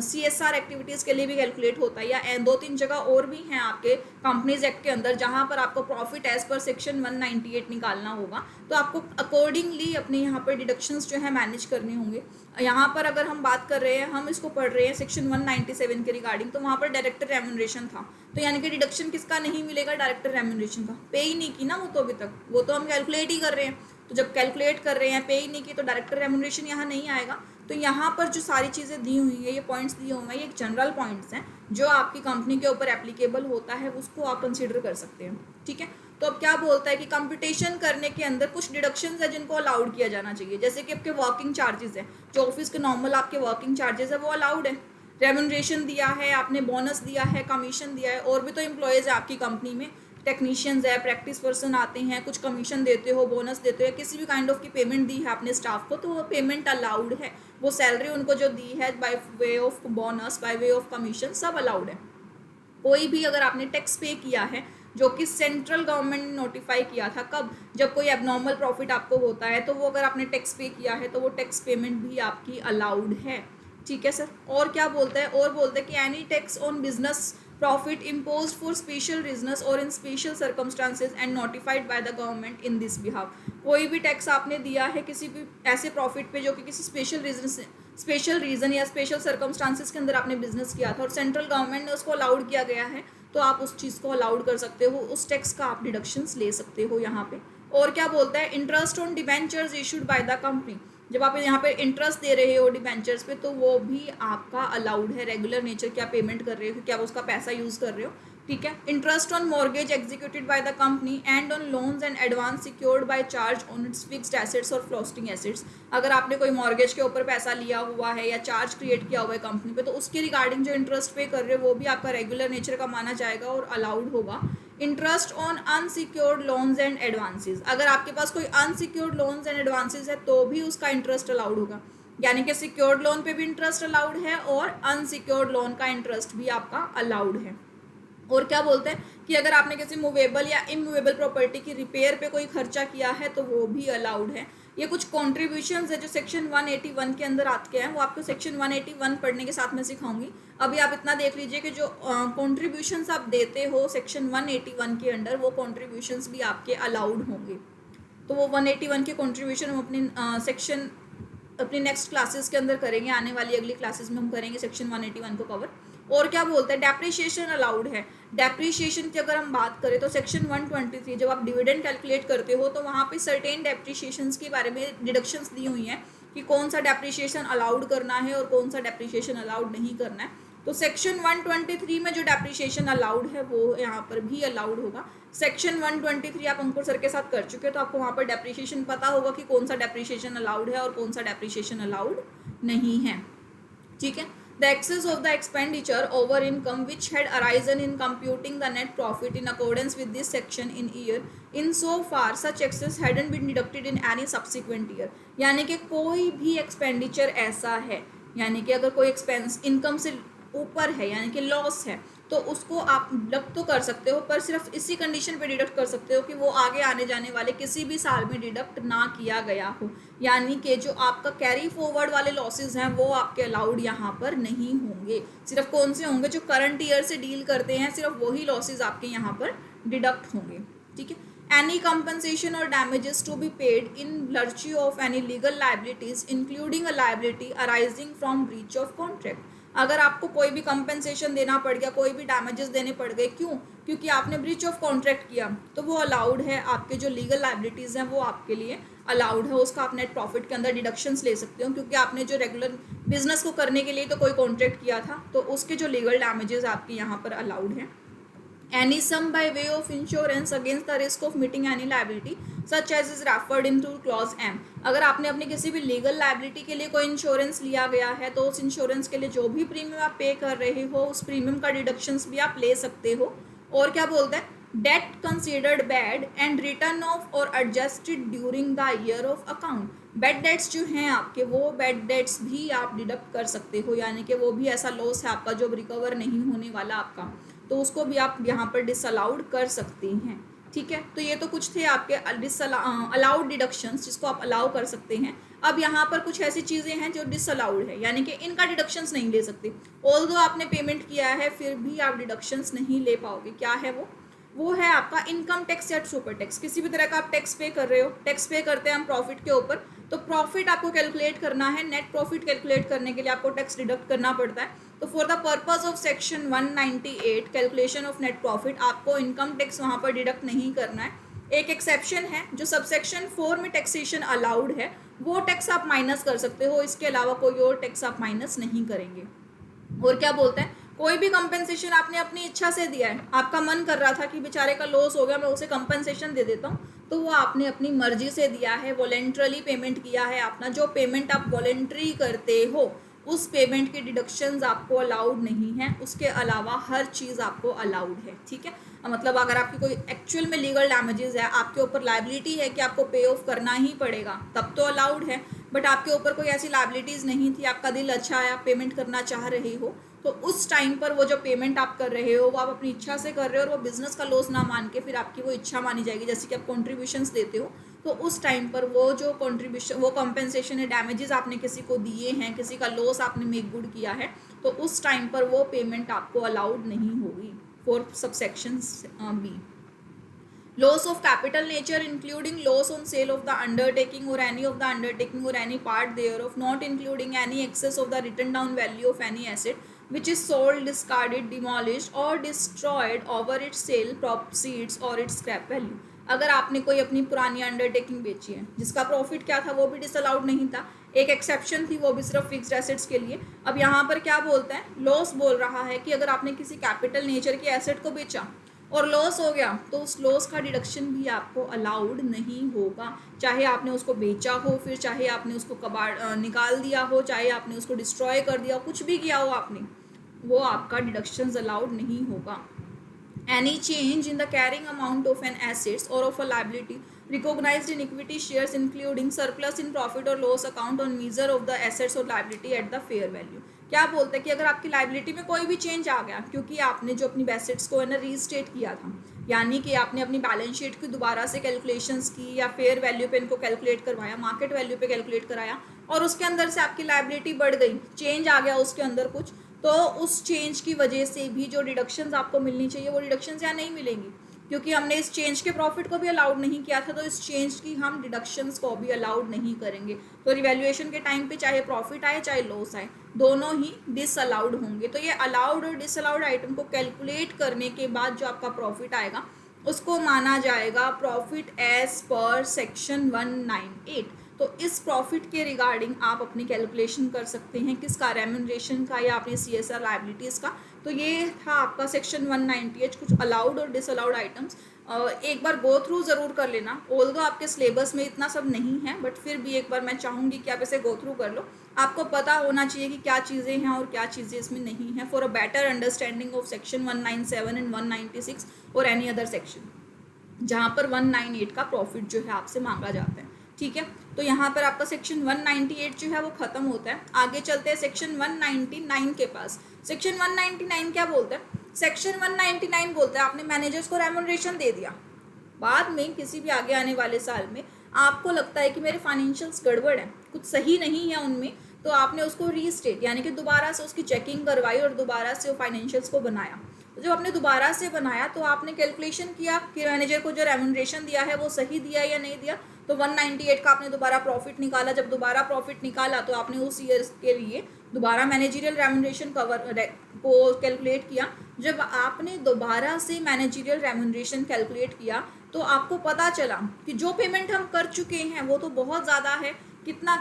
CSR एक्टिविटीज़ के लिए भी कैलकुलेट होता है, या 2-3 जगह और भी हैं आपके कंपनीज एक्ट के अंदर जहाँ पर आपको प्रॉफिट एज पर सेक्शन 198 निकालना होगा। तो आपको अकॉर्डिंगली अपने यहाँ पर डिडक्शंस जो है मैनेज करने होंगे। यहाँ पर अगर हम बात कर रहे हैं, हम इसको पढ़ रहे हैं सेक्शन 197 के रिगार्डिंग, तो वहाँ पर डायरेक्टर रेम्यूनरेशन था, तो यानी कि डिडक्शन किसका नहीं मिलेगा, डायरेक्टर रेम्यूनरेशन का। पे ही नहीं की ना वो तो अभी तक, वो तो हम कैलकुलेट ही कर रहे हैं, तो जब कैलकुलेट कर रहे हैं पे ही नहीं की तो डायरेक्टर रेम्यूनरेशन यहाँ नहीं आएगा। तो यहाँ पर जो सारी चीज़ें दी हुई है, ये पॉइंट्स दिए हुए हैं, ये जनरल पॉइंट्स हैं जो आपकी कंपनी के ऊपर एप्लीकेबल होता है, उसको आप कंसीडर कर सकते हैं। ठीक है, तो अब क्या बोलता है कि कंप्यूटेशन करने के अंदर कुछ डिडक्शंस है जिनको अलाउड किया जाना चाहिए, जैसे कि आपके वर्किंग चार्जेस है, जो ऑफिस के नॉर्मल आपके वर्किंग चार्जेस है वो अलाउड है। रेम्यूनरेशन दिया है आपने, बोनस दिया है, कमीशन दिया है, और भी तो एम्प्लॉयज़ है आपकी कंपनी में, टेक्नीशियंस है, प्रैक्टिस पर्सन आते हैं, कुछ कमीशन देते हो, बोनस देते हो, किसी भी काइंड ऑफ की पेमेंट दी है आपने स्टाफ को, तो वो पेमेंट अलाउड है। वो सैलरी उनको जो दी है by way of bonus, by way of commission, सब अलाउड है। कोई भी अगर आपने टैक्स पे किया है जो कि सेंट्रल गवर्नमेंट ने नोटिफाई किया था, कब, जब कोई एबनॉर्मल प्रॉफिट आपको होता है, तो वो अगर आपने टैक्स पे किया है तो वो टैक्स पेमेंट भी आपकी अलाउड है। ठीक है सर, और क्या बोलता है, और बोलता है कि any tax on business profit impose for special reasons or in special circumstances and notified by the government in this behalf. कोई भी टैक्स आपने दिया है किसी भी ऐसे प्रॉफिट पे जो कि किसी स्पेशल रीज़न या स्पेशल सर्कमस्टांसेस के अंदर आपने बिजनेस किया था और सेंट्रल गवर्नमेंट ने उसको अलाउड किया गया है, तो आप उस चीज़ को अलाउड कर सकते हो, उस टैक्स का आप डिडक्शंस ले सकते हो यहाँ पे। और क्या बोलता है, interest on debentures issued by the company, जब आप यहाँ पे इंटरेस्ट दे रहे हो डिबेंचर्स पे तो वो भी आपका अलाउड है। रेगुलर नेचर क्या पेमेंट कर रहे हो, क्या उसका पैसा यूज़ कर रहे हो। ठीक है, interest on mortgage executed by the company and on loans and advance secured by charge on it's fixed assets और फ्लोटिंग एसेट्स। अगर आपने कोई मॉर्गेज के ऊपर पैसा लिया हुआ है या चार्ज क्रिएट किया हुआ है कंपनी पे, तो उसके रिगार्डिंग जो इंटरेस्ट पे कर रहे हो वो भी आपका रेगुलर नेचर का माना जाएगा और अलाउड होगा। Interest on unsecured loans and advances, अगर आपके पास कोई अनसिक्योर्ड लोन्स एंड एडवांसेस है तो भी उसका इंटरेस्ट अलाउड होगा, यानी कि सिक्योर्ड लोन पे भी इंटरेस्ट अलाउड है और अनसिक्योर्ड लोन का इंटरेस्ट भी आपका अलाउड है। और क्या बोलते हैं कि अगर आपने किसी मूवेबल या इमूवेबल प्रॉपर्टी की रिपेयर पे कोई खर्चा किया है तो वो भी अलाउड है। ये कुछ कॉन्ट्रीब्यूशंस है जो सेक्शन 181 के अंदर आते हैं, वो आपको सेक्शन 181 पढ़ने के साथ में सिखाऊंगी। अभी आप इतना देख लीजिए कि जो कॉन्ट्रीब्यूशंस आप देते हो सेक्शन 181 के अंडर, वो कॉन्ट्रीब्यूशंस भी आपके अलाउड होंगे। तो वो 181 के कॉन्ट्रीब्यूशन हम अपने सेक्शन अपनी नेक्स्ट क्लासेस के अंदर करेंगे, आने वाली अगली क्लासेस में हम करेंगे सेक्शन 181 को कवर। और क्या बोलते हैं, डेप्रिशिएशन अलाउड है। डेप्रिशिएशन की अगर हम बात करें तो सेक्शन 123 जब आप डिविडेंड कैलकुलेट करते हो तो वहाँ पे सर्टेन डेप्रिशिएशंस के बारे में डिडक्शंस दी हुई हैं कि कौन सा डेप्रिशिएशन अलाउड करना है और कौन सा डेप्रिशिएशन अलाउड नहीं करना है। तो सेक्शन 123 में जो डेप्रिशिएशन अलाउड है वो यहाँ पर भी अलाउड होगा। सेक्शन 123 आप अंकुर सर के साथ कर चुके हो तो आपको वहाँ पर डेप्रिशिएशन पता होगा कि कौन सा डेप्रिशिएशन अलाउड है और कौन सा डेप्रिशिएशन अलाउड नहीं है। ठीक है, the excess of the expenditure over income which had arisen in computing the net profit in accordance with this section in year in so far such excess hadn't been deducted in any subsequent year। यानी कि कोई भी expenditure ऐसा है, यानी कि अगर कोई एक्सपेंस इनकम से ऊपर है यानी कि लॉस है तो उसको आप डिडक्ट तो कर सकते हो, पर सिर्फ इसी कंडीशन पे डिडक्ट कर सकते हो कि वो आगे आने जाने वाले किसी भी साल में डिडक्ट ना किया गया हो। यानी कि जो आपका कैरी फॉरवर्ड वाले लॉसेस हैं वो आपके अलाउड यहाँ पर नहीं होंगे। सिर्फ कौन से होंगे, जो करंट ईयर से डील करते हैं, सिर्फ वही लॉसेस आपके यहाँ पर डिडक्ट होंगे। ठीक है, any compensation or damages to be paid in virtue of any legal liabilities including a liability arising from breach of contract। अगर आपको कोई भी कंपनसेशन देना पड़ गया, कोई भी डैमेजेस देने पड़ गए, क्यों, क्योंकि आपने ब्रीच ऑफ कॉन्ट्रैक्ट किया, तो वो अलाउड है। आपके जो लीगल लाइबिलिटीज़ हैं वो आपके लिए अलाउड है, उसका आप नेट प्रॉफिट के अंदर डिडक्शंस ले सकते हो, क्योंकि आपने जो रेगुलर बिजनेस को करने के लिए तो कोई कॉन्ट्रैक्ट किया था, तो उसके जो लीगल डैमेजेस आपके यहाँ पर अलाउड हैं। Any sum by way of insurance against the risk of meeting any liability such as is referred into clause M। अगर आपने अपनी किसी भी लीगल लाइबिलिटी के लिए कोई इंश्योरेंस लिया गया है तो उस इंश्योरेंस के लिए जो भी प्रीमियम आप पे कर रहे हो उस प्रीमियम का डिडक्शंस भी आप ले सकते हो। और क्या बोलते हैं, debt considered bad and return of or adjusted during the year of account. Bad debts जो हैं आपके, वो बैड डेट्स भी आप डिडक्ट कर सकते हो, यानी कि वो भी ऐसा लॉस है आपका जो रिकवर नहीं होने वाला आपका, तो उसको भी आप यहाँ पर डिसअलाउड कर सकते हैं। ठीक है, तो ये तो कुछ थे आपके अलाउड डिडक्शंस जिसको आप अलाउ कर सकते हैं। अब यहाँ पर कुछ ऐसी चीज़ें हैं जो डिसअलाउड है, यानी कि इनका डिडक्शंस नहीं ले सकते। ऑल्दो आपने पेमेंट किया है फिर भी आप डिडक्शंस नहीं ले पाओगे। क्या है वो है आपका इनकम टैक्स या सुपर टैक्स। किसी भी तरह का आप टैक्स पे कर रहे हो, टैक्स पे करते हैं हम प्रॉफिट के ऊपर, तो प्रॉफिट आपको कैलकुलेट करना है, नेट प्रॉफिट कैलकुलेट करने के लिए आपको टैक्स डिडक्ट करना पड़ता है। तो for the purpose of section 198 calculation of net profit आपको इनकम टैक्स वहाँ पर डिडक्ट नहीं करना है। एक एक्सेप्शन है जो सबसेक्शन 4 में टैक्सेशन अलाउड है, वो टैक्स आप माइनस कर सकते हो, इसके अलावा कोई और टैक्स आप माइनस नहीं करेंगे। और क्या बोलते हैं, कोई भी कंपनसेशन आपने अपनी इच्छा से दिया है, आपका मन कर रहा था कि बेचारे का लॉस हो गया मैं उसे कंपनसेशन दे देता हूँ, तो वो आपने अपनी मर्जी से दिया है, वॉलेंट्रली पेमेंट किया है। अपना जो पेमेंट आप वॉलेंट्री करते हो उस पेमेंट के डिडक्शंस आपको अलाउड नहीं है, उसके अलावा हर चीज़ आपको अलाउड है। ठीक है, मतलब अगर आपकी कोई एक्चुअल में लीगल डैमेजेस है, आपके ऊपर लाइबिलिटी है कि आपको पे ऑफ करना ही पड़ेगा, तब तो अलाउड है। बट आपके ऊपर कोई ऐसी लाइबिलिटीज़ नहीं थी, आपका दिल अच्छा है, आप पेमेंट करना चाह रहे हो, तो उस टाइम पर वो जो पेमेंट आप कर रहे हो वो आप अपनी इच्छा से कर रहे हो और वो बिजनेस का लॉस ना मान के फिर आपकी वो इच्छा मानी जाएगी। जैसे कि आप कॉन्ट्रीब्यूशंस देते हो, तो उस टाइम पर वो जो कॉन्ट्रीब्यूशन, वो कंपेंसेशन है, डैमेजेस आपने किसी को दिए हैं, किसी का लॉस आपने मेक गुड किया है, तो उस टाइम पर वो पेमेंट आपको अलाउड नहीं होगी। For subsection B, loss of capital nature including loss on sale of the undertaking or any of the undertaking or any part thereof, not including any excess of the written down value of any asset which is sold, discarded, demolished or destroyed over its sale proceeds or its scrap value। अगर आपने कोई अपनी पुरानी undertaking बेची है जिसका profit क्या था वो भी डिसअलाउड नहीं था, एक एक्सेप्शन थी, वो भी सिर्फ फिक्स्ड एसेट्स के लिए। अब यहाँ पर क्या बोलते हैं, लॉस बोल रहा है कि अगर आपने किसी कैपिटल नेचर के एसेट को बेचा और लॉस हो गया तो उस लॉस का डिडक्शन भी आपको अलाउड नहीं होगा, चाहे आपने उसको बेचा हो, फिर चाहे आपने उसको कबाड़ निकाल दिया हो, चाहे आपने उसको डिस्ट्रॉय कर दिया हो, कुछ भी किया हो आपने, वो आपका डिडक्शंस अलाउड नहीं होगा। Any change in the carrying amount of an assets or of a liability recognized in equity shares including surplus in profit or loss account on measure of the assets or liability at the fair value। क्या बोलते हैं कि अगर आपकी liability में कोई भी change आ गया, क्योंकि आपने जो अपनी एसेट्स को है ना रीस्टेट किया था, यानी कि आपने अपनी बैलेंस शीट की दोबारा से कैलकुलेशंस की या फेयर वैल्यू पे इनको कैलकुलेट करवाया, मार्केट वैल्यू पे कैलकुलेट कराया और उसके अंदर से आपकी लाइबिलिटी बढ़ गई, चेंज आ गया उसके अंदर कुछ, तो उस चेंज की वजह से भी जो डिडक्शंस आपको मिलनी चाहिए वो डिडक्शंस यहाँ नहीं मिलेंगी, क्योंकि हमने इस चेंज के प्रॉफिट को भी अलाउड नहीं किया था, तो इस चेंज की हम डिडक्शंस को भी अलाउड नहीं करेंगे। तो रिवैल्यूएशन के टाइम पे चाहे प्रॉफिट आए चाहे लॉस आए, दोनों ही डिसअलाउड होंगे। तो ये अलाउड और डिसअलाउड आइटम को कैलकुलेट करने के बाद जो आपका प्रॉफिट आएगा उसको माना जाएगा प्रॉफिट एज पर सेक्शन 198। तो इस प्रॉफिट के रिगार्डिंग आप अपनी कैलकुलेशन कर सकते हैं, किसका, रेम्यूनरेशन का या अपनी CSR लाइबिलिटीज़ का। तो ये था आपका सेक्शन 198, कुछ अलाउड और डिसअलाउड आइटम्स। एक बार गो थ्रू ज़रूर कर लेना, ऑल्दो आपके सिलेबस में इतना सब नहीं है, बट फिर भी एक बार मैं चाहूँगी कि आप इसे गो थ्रू कर लो। आपको पता होना चाहिए कि क्या चीज़ें हैं और क्या चीज़ें इसमें नहीं हैं, for a better understanding of section 197 and 196 और एनी अदर सेक्शन जहाँ पर 198 का प्रॉफिट जो है आपसे मांगा जाता है। ठीक है, तो यहाँ पर आपका सेक्शन 198 जो है वो ख़त्म होता है। आगे चलते हैं सेक्शन 199 के पास। सेक्शन 199 क्या बोलता है, सेक्शन 199 बोलता है आपने मैनेजर्स को रेम्यूनरेशन दे दिया, बाद में किसी भी आगे आने वाले साल में आपको लगता है कि मेरे फाइनेंशियल्स गड़बड़ है, कुछ सही नहीं है उनमें, तो आपने उसको रीस्टेट यानी कि दोबारा से उसकी चेकिंग करवाई और दोबारा से फाइनेंशियल्स को बनाया। तो जब आपने दोबारा से बनाया तो आपने कैलकुलेशन किया कि मैनेजर को जो रेम्यूनरेशन दिया है वो सही दिया या नहीं दिया, तो 198 का आपने दोबारा प्रॉफिट निकाला। जब दोबारा प्रॉफिट निकाला तो आपने उस ईयर के लिए दोबारा मैनेजरियल रेम्यूनरेशन को कैलकुलेट किया। जब आपने दोबारा से मैनेजरियल रेम्यूनरेशन कैलकुलेट किया तो आपको पता चला कि जो पेमेंट हम कर चुके हैं वो तो बहुत ज़्यादा है। कितना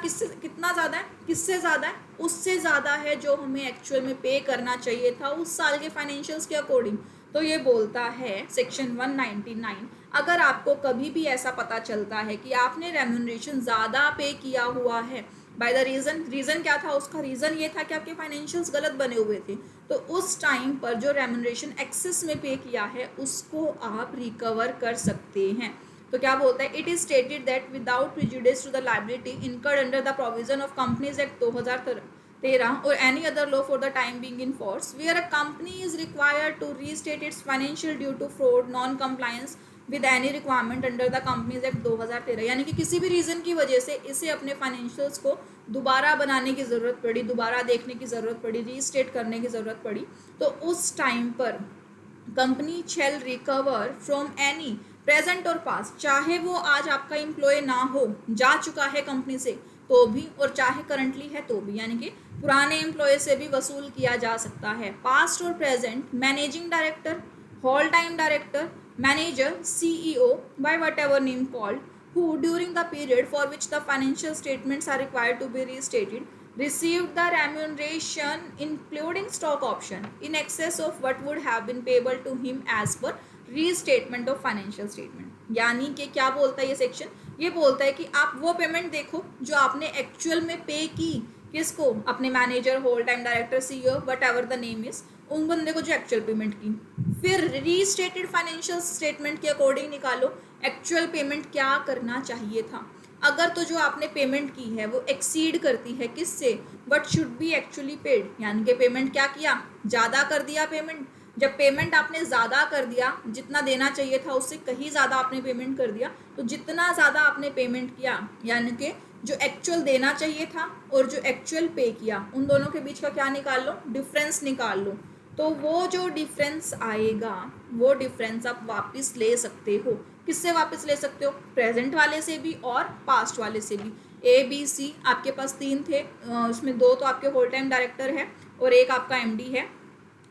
ज़्यादा है, किससे ज़्यादा है, उससे ज़्यादा है जो हमें एक्चुअल में पे करना चाहिए था उस साल के फाइनेंशियल्स के अकॉर्डिंग। तो ये बोलता है सेक्शन 199, अगर आपको कभी भी ऐसा पता चलता है कि आपने रेम्यूनरेशन ज़्यादा पे किया हुआ है बाय द रीज़न क्या था, उसका रीज़न ये था कि आपके फाइनेंशियल्स गलत बने हुए थे, तो उस टाइम पर जो रेम्यूनरेशन एक्सेस में पे किया है उसको आप रिकवर कर सकते हैं। तो क्या बोलता है, it is stated that without prejudice to the liability incurred under the provision of companies act 2013 or any other law for the time being in force where a company is required to restate its financial due to fraud non-compliance with any requirement under the Companies Act 2013, यानी कि किसी भी reason की वजह से इसे अपने financials को दोबारा बनाने की ज़रूरत पड़ी, दोबारा देखने की ज़रूरत पड़ी, रीस्टेट करने की ज़रूरत पड़ी, तो उस टाइम पर company shall recover from any present और पास्ट, चाहे वो आज आपका एम्प्लॉय ना हो, जा चुका है कंपनी से तो भी, और चाहे करंटली है तो भी, यानी कि पुराने एम्प्लॉय से भी वसूल किया जा सकता है। पास्ट और present managing director, whole time director, manager, CEO by whatever name called, who during the period for which the financial statements are required to be restated received the remuneration including stock option in excess of what would have been payable to him as per restatement of financial statement. यानी कि क्या बोलता है ये section, ये बोलता है कि आप वो पेमेंट देखो जो आपने एक्चुअल में पे की, किसको, अपने manager, whole time director, CEO, whatever the name is, उन बंदे को जो एक्चुअल पेमेंट की, फिर रीस्टेटेड फाइनेंशियल स्टेटमेंट के अकॉर्डिंग निकालो एक्चुअल पेमेंट क्या करना चाहिए था। अगर तो जो आपने पेमेंट की है वो एक्सीड करती है किससे, but should be actually paid, यानी कि पेमेंट क्या किया, ज़्यादा कर दिया पेमेंट। जब पेमेंट आपने ज़्यादा कर दिया, जितना देना चाहिए था उससे कहीं ज़्यादा आपने पेमेंट कर दिया, तो जितना ज़्यादा आपने पेमेंट किया, यानी कि जो एक्चुअल देना चाहिए था और जो एक्चुअल पे किया, उन दोनों के बीच का क्या निकाल लो, डिफरेंस निकाल लो। तो वो जो डिफरेंस आएगा वो डिफरेंस आप वापस ले सकते हो। किससे वापस ले सकते हो, प्रेजेंट वाले से भी और पास्ट वाले से भी। ABC आपके पास 3 थे, उसमें 2 तो आपके होल टाइम डायरेक्टर है और 1 आपका MD है।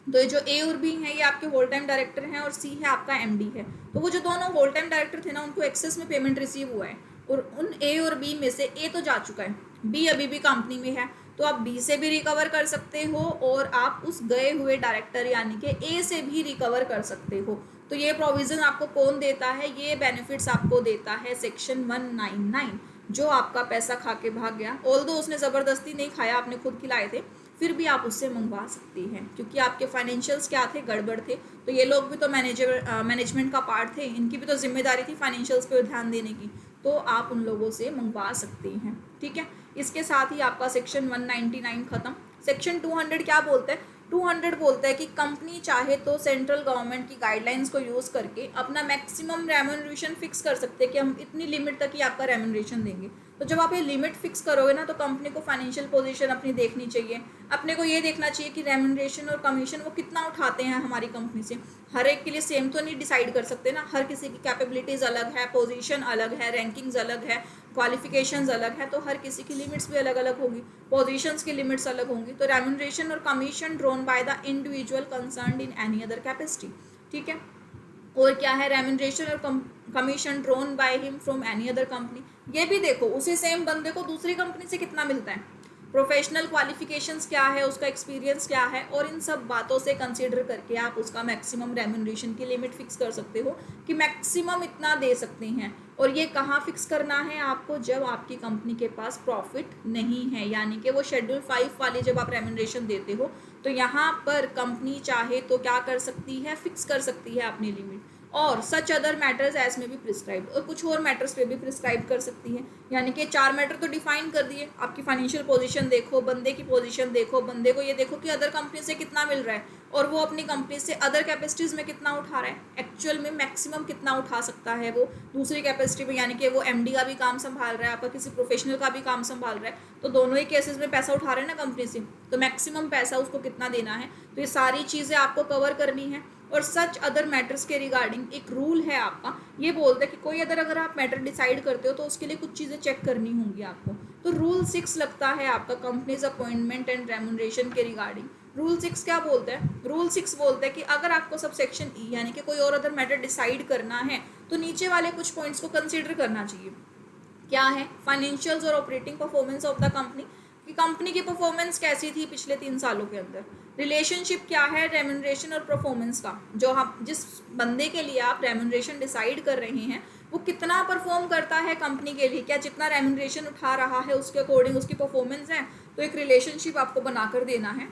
तो ये जो A और B हैं ये आपके होल टाइम डायरेक्टर हैं और C है आपका MD है। तो वो जो दोनों होल टाइम डायरेक्टर थे ना, उनको एक्सेस में पेमेंट रिसीव हुआ है, और उन A और B में से A तो जा चुका है, B अभी भी कंपनी में है, तो आप B से भी रिकवर कर सकते हो और आप उस गए हुए डायरेक्टर यानी कि A से भी रिकवर कर सकते हो। तो ये प्रोविज़न आपको कौन देता है, ये बेनिफिट्स आपको देता है सेक्शन 199। जो आपका पैसा खा के भाग गया, ऑल्दो उसने ज़बरदस्ती नहीं खाया, आपने खुद खिलाए थे, फिर भी आप उससे मंगवा सकते हैं क्योंकि आपके फाइनेंशियल्स क्या थे, गड़बड़ थे। तो ये लोग भी तो मैनेजमेंट का पार्ट थे, इनकी भी तो जिम्मेदारी थी फाइनेंशियल्स पे ध्यान देने की, तो आप उन लोगों से मंगवा सकते हैं। ठीक है, इसके साथ ही आपका सेक्शन 199 खत्म। सेक्शन 200 क्या बोलता है, 200 बोलता है कि कंपनी चाहे तो सेंट्रल गवर्नमेंट की गाइडलाइंस को यूज़ करके अपना मैक्सिमम रेम्यूनरेशन फिक्स कर सकते हैं कि हम इतनी लिमिट तक ही आपका रेम्यूनरेशन देंगे। तो जब आप ये लिमिट फिक्स करोगे ना, तो कंपनी को फाइनेंशियल पोजीशन अपनी देखनी चाहिए, अपने को ये देखना चाहिए कि रेम्यूनरेशन और कमीशन वो कितना उठाते हैं हमारी कंपनी से। हर एक के लिए सेम तो नहीं डिसाइड कर सकते ना, हर किसी की कैपेबिलिटीज़ अलग है, पोजीशन अलग है, रैंकिंग्स अलग है, क्वालिफिकेशंस अलग है, तो हर किसी की लिमिट्स भी अलग अलग होगी, पोजीशंस की लिमिट्स अलग होंगी। तो रेम्यूनरेशन और commission drone by the individual concerned in any other capacity. ठीक है, और क्या है, रेम्यूनरेशन और commission drone by him from any other company. ये भी देखो उसी सेम बंदे को दूसरी कंपनी से कितना मिलता है, प्रोफेशनल क्वालिफिकेशंस क्या है, उसका एक्सपीरियंस क्या है, और इन सब बातों से कंसीडर करके आप उसका मैक्सिमम रेम्यूनरेशन की लिमिट फिक्स कर सकते हो कि मैक्सिमम इतना दे सकते हैं। और ये कहाँ फिक्स करना है आपको, जब आपकी कंपनी के पास प्रॉफिट नहीं है, यानी कि वो शेड्यूल 5 वाली जब आप रेम्यूनरेशन देते हो, तो यहाँ पर कंपनी चाहे तो क्या कर सकती है, फिक्स कर सकती है अपनी लिमिट, और सच अदर मैटर्स एज में भी प्रिस्क्राइब, और कुछ और मैटर्स पे भी प्रिस्क्राइब कर सकती है। यानी कि 4 मैटर तो डिफाइन कर दिए, आपकी फाइनेंशियल पोजीशन देखो, बंदे की पोजीशन देखो, बंदे को ये देखो कि अदर कंपनी से कितना मिल रहा है और वो अपनी कंपनी से अदर कैपेसिटीज़ में कितना उठा रहा है, एक्चुअल में मैक्सिमम कितना उठा सकता है वो दूसरी कैपेसिटी में, यानी कि वो MD का भी काम संभाल रहा है, आपका किसी प्रोफेशनल का भी काम संभाल रहा है, तो दोनों ही केसेस में पैसा उठा रहे हैं ना कंपनी से, तो मैक्सिमम पैसा उसको कितना देना है। तो ये सारी चीज़ें आपको कवर करनी है। और सच अदर मैटर्स के रिगार्डिंग एक रूल है आपका, ये बोलता है कि कोई अगर आप मैटर डिसाइड करते हो तो उसके लिए कुछ चीज़ें चेक करनी होंगी आपको। तो रूल 6 लगता है आपका कंपनीज अपॉइंटमेंट एंड रेम्यूनरेशन के रिगार्डिंग। रूल 6 क्या बोलता है, रूल 6 बोलता है कि अगर आपको सब सेक्शन E यानी कि कोई और अदर मैटर डिसाइड करना है तो नीचे वाले कुछ पॉइंट्स को कंसिडर करना चाहिए। क्या है, फाइनेंशियल्स और operating performance of the company, कि कंपनी की परफॉर्मेंस कैसी थी पिछले 3 सालों के अंदर, रिलेशनशिप क्या है रेम्यूनरेशन और परफॉर्मेंस का, जो हम जिस बंदे के लिए आप रेम्यूनरेशन डिसाइड कर रहे हैं वो कितना परफॉर्म करता है कंपनी के लिए, क्या जितना रेम्यूनरेशन उठा रहा है उसके अकॉर्डिंग उसकी परफॉर्मेंस है, तो एक रिलेशनशिप आपको बनाकर देना है।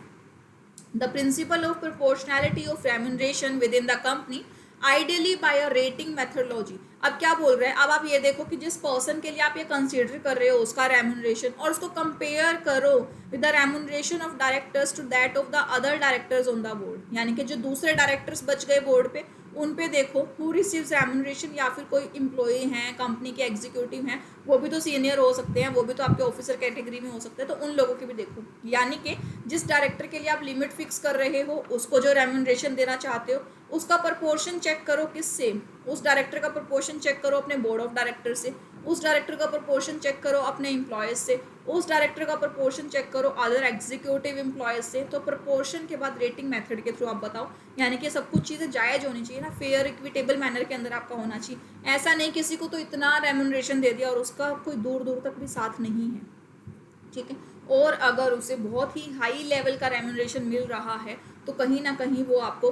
The principle of proportionality of remuneration within the company ideally by a rating methodology. अब क्या बोल रहे हैं, अब आप ये देखो कि जिस पर्सन के लिए आप ये कंसीडर कर रहे हो उसका रेम्यूनरेशन, और उसको कंपेयर करो with the remuneration of directors to that of the other directors on the board, यानी कि जो दूसरे डायरेक्टर्स बच गए बोर्ड पे उन पे देखो हु रिसीव्स रेम्यूनरेशन, या फिर कोई इम्प्लॉई हैं कंपनी के एग्जीक्यूटिव हैं, वो भी तो सीनियर हो सकते हैं, वो भी तो आपके ऑफिसर कैटेगरी में हो सकते हैं, तो उन लोगों की भी देखो। यानी कि जिस डायरेक्टर के लिए आप लिमिट फिक्स कर रहे हो उसको जो रेम्यूनरेशन देना चाहते हो उसका प्रपोर्शन चेक करो किससे, उस डायरेक्टर का प्रपोर्शन चेक करो अपने बोर्ड ऑफ डायरेक्टर से, उस डायरेक्टर का प्रपोर्शन चेक करो अपने एम्प्लॉयज से, उस डायरेक्टर का प्रपोर्शन चेक करो अदर एग्जीक्यूटिव एम्प्लॉयज से। तो प्रपोर्शन के बाद रेटिंग मेथड के थ्रू आप बताओ, यानी कि सब कुछ चीज़ें जायज़ होनी चाहिए ना, फेयर इक्विटेबल मैनर के अंदर आपका होना चाहिए। ऐसा नहीं किसी को तो इतना रेम्यूनरेशन दे दिया और उसका कोई दूर दूर तक भी साथ नहीं है, ठीक है। और अगर उसे बहुत ही हाई लेवल का रेम्यूनरेशन मिल रहा है तो कहीं ना कहीं वो आपको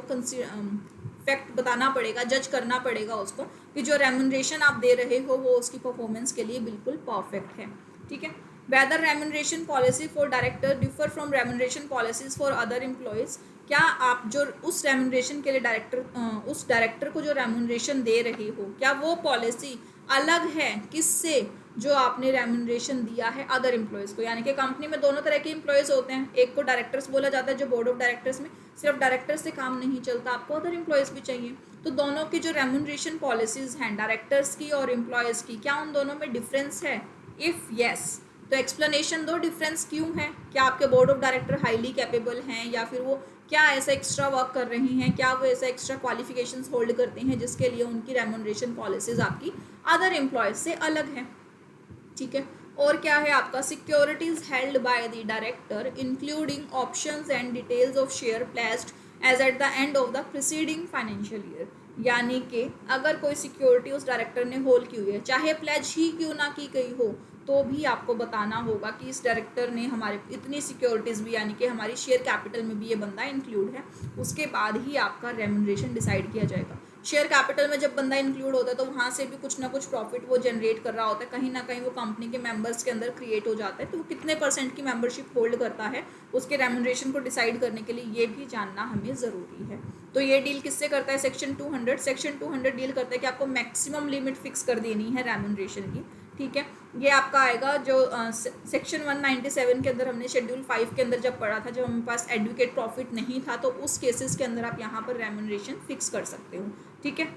फैक्ट बताना पड़ेगा, जज करना पड़ेगा उसको कि जो रेम्यूनरेशन आप दे रहे हो वो उसकी परफॉर्मेंस के लिए बिल्कुल परफेक्ट है, ठीक है। Whether remuneration policy for director differ from remuneration policies for other employees, क्या आप जो उस रेम्यूनरेशन के लिए उस डायरेक्टर को जो रेम्यूनरेशन दे रहे हो क्या वो पॉलिसी अलग है किससे जो आपने रेम्यूनरेशन दिया है अदर एम्प्लॉयज़ को। यानी कि कंपनी में दोनों तरह के एम्प्लॉयज़ होते हैं, एक को डायरेक्टर्स बोला जाता है जो बोर्ड ऑफ डायरेक्टर्स में सिर्फ डायरेक्टर्स से काम नहीं चलता, आपको अदर एम्प्लॉयज़ भी चाहिए। तो दोनों की जो रेम्यूनरेशन पॉलिसीज़ हैं डायरेक्टर्स की और एम्प्लॉयज़ की, क्या उन दोनों में डिफरेंस है? इफ़ येस तो एक्सप्लेनेशन दो, डिफरेंस क्यों है, क्या आपके board of director highly capable हैं या फिर वो क्या ऐसा एक्स्ट्रा वर्क कर रहे हैं, क्या वो ऐसा एक्स्ट्रा क्वालिफिकेशंस होल्ड करते हैं जिसके लिए उनकी रेम्यूनरेशन पॉलिसीज़ आपकी अदर एम्प्लॉयज़ से अलग है, ठीक है। और क्या है आपका securities held by the director including options and details of share placed as at the end of the preceding financial year. यानी कि अगर कोई सिक्योरिटी उस डायरेक्टर ने होल्ड की हुई है, चाहे प्लेज ही क्यों ना की गई हो, तो भी आपको बताना होगा कि इस डायरेक्टर ने हमारे इतनी सिक्योरिटीज़ भी, यानी कि हमारी शेयर कैपिटल में भी ये बंदा इंक्लूड है, उसके बाद ही आपका रेम्यूनरेशन डिसाइड किया जाएगा। शेयर कैपिटल में जब बंदा इंक्लूड होता है तो वहाँ से भी कुछ ना कुछ प्रॉफिट वो जनरेट कर रहा होता है, कहीं ना कहीं वो कंपनी के मेंबर्स के अंदर क्रिएट हो जाता है, तो वो कितने % की मेंबरशिप होल्ड करता है उसके रेम्यूनरेशन को डिसाइड करने के लिए ये भी जानना हमें ज़रूरी है। तो ये डील किससे करता है? सेक्शन 200 डील करता है कि आपको मैक्सिमम लिमिट फिक्स कर देनी है रेम्यूनरेशन की, ठीक है। ये आपका आएगा जो सेक्शन 197 के अंदर हमने शेड्यूल 5 के अंदर जब पढ़ा था, जब हमारे पास एडवोकेट प्रॉफिट नहीं था, तो उस केसेस के अंदर आप यहाँ पर रेम्यूनरेशन फिक्स कर सकते हो, ठीक है।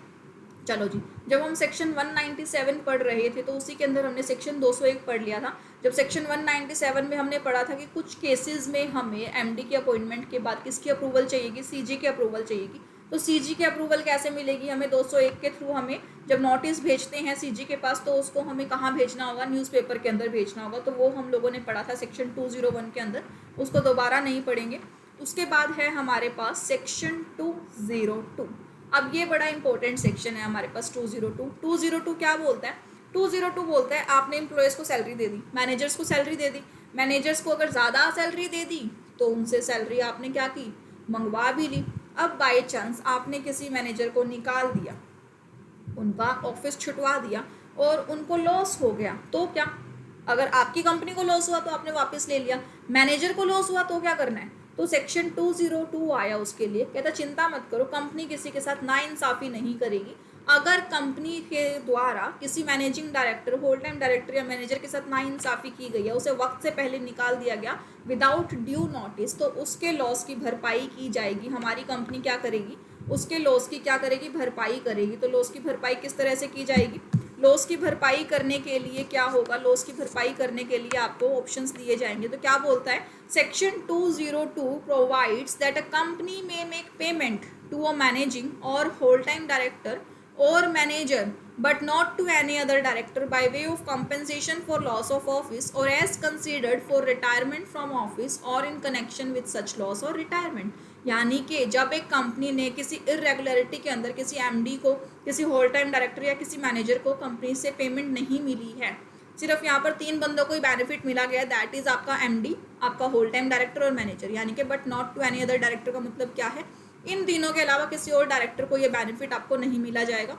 चलो जी, जब हम सेक्शन 197 पढ़ रहे थे तो उसी के अंदर हमने सेक्शन 201 पढ़ लिया था। जब सेक्शन 197 में हमने पढ़ा था कि कुछ केसेस में हमें एमडी की अपॉइंटमेंट के बाद किसकी अप्रूवल चाहिएगी? सीजी की अप्रूवल चाहिएगी। तो सीजी की अप्रूवल कैसे मिलेगी हमें? 201 के थ्रू हमें जब नोटिस भेजते हैं सीजी के पास तो उसको हमें कहाँ भेजना होगा? न्यूज़पेपर के अंदर भेजना होगा। तो वो हम लोगों ने पढ़ा था सेक्शन 201 के अंदर, उसको दोबारा नहीं पढ़ेंगे। उसके बाद है हमारे पास सेक्शन 202। अब ये बड़ा इंपॉर्टेंट सेक्शन है हमारे पास 202 क्या बोलता है? 202 बोलता है आपने एम्प्लॉयज़ को सैलरी दे दी, मैनेजर्स को सैलरी दे दी, मैनेजर्स को अगर ज़्यादा सैलरी दे दी तो उनसे सैलरी आपने क्या की? मंगवा भी ली। अब बाई चांस आपने किसी मैनेजर को निकाल दिया, उनका ऑफिस छुटवा दिया और उनको लॉस हो गया तो क्या? अगर आपकी कंपनी को लॉस हुआ तो आपने वापस ले लिया, मैनेजर को लॉस हुआ तो क्या करना है? तो सेक्शन 202 आया उसके लिए, कहता चिंता मत करो, कंपनी किसी के साथ नाइंसाफ़ी नहीं करेगी। अगर कंपनी के द्वारा किसी managing director, whole time director या मैनेजर के साथ नाइंसाफ़ी की गई है, उसे वक्त से पहले निकाल दिया गया विदाउट ड्यू नोटिस, तो उसके लॉस की भरपाई की जाएगी। हमारी कंपनी क्या करेगी? उसके लॉस की क्या करेगी? भरपाई करेगी। तो लॉस की भरपाई किस तरह से की जाएगी? लॉस की भरपाई करने के लिए क्या होगा? लॉस की भरपाई करने के लिए आपको ऑप्शंस दिए जाएंगे। तो क्या बोलता है? Section 202 provides that a company may make payment to a managing और whole time director or manager but not to any other director by way of compensation for loss of office or as considered for retirement from office or in connection with such loss or retirement। यानी कि जब एक company ने किसी irregularity के अंदर किसी MD को, किसी होल टाइम डायरेक्टर या किसी मैनेजर को कंपनी से पेमेंट नहीं मिली है, सिर्फ यहाँ पर 3 बंदों को ही बेनिफिट मिला गया, दैट इज आपका एमडी, आपका होल टाइम डायरेक्टर और मैनेजर, यानी कि but not to any other director का मतलब क्या है, इन तीनों के अलावा किसी और डायरेक्टर को ये बेनिफिट आपको नहीं मिला जाएगा।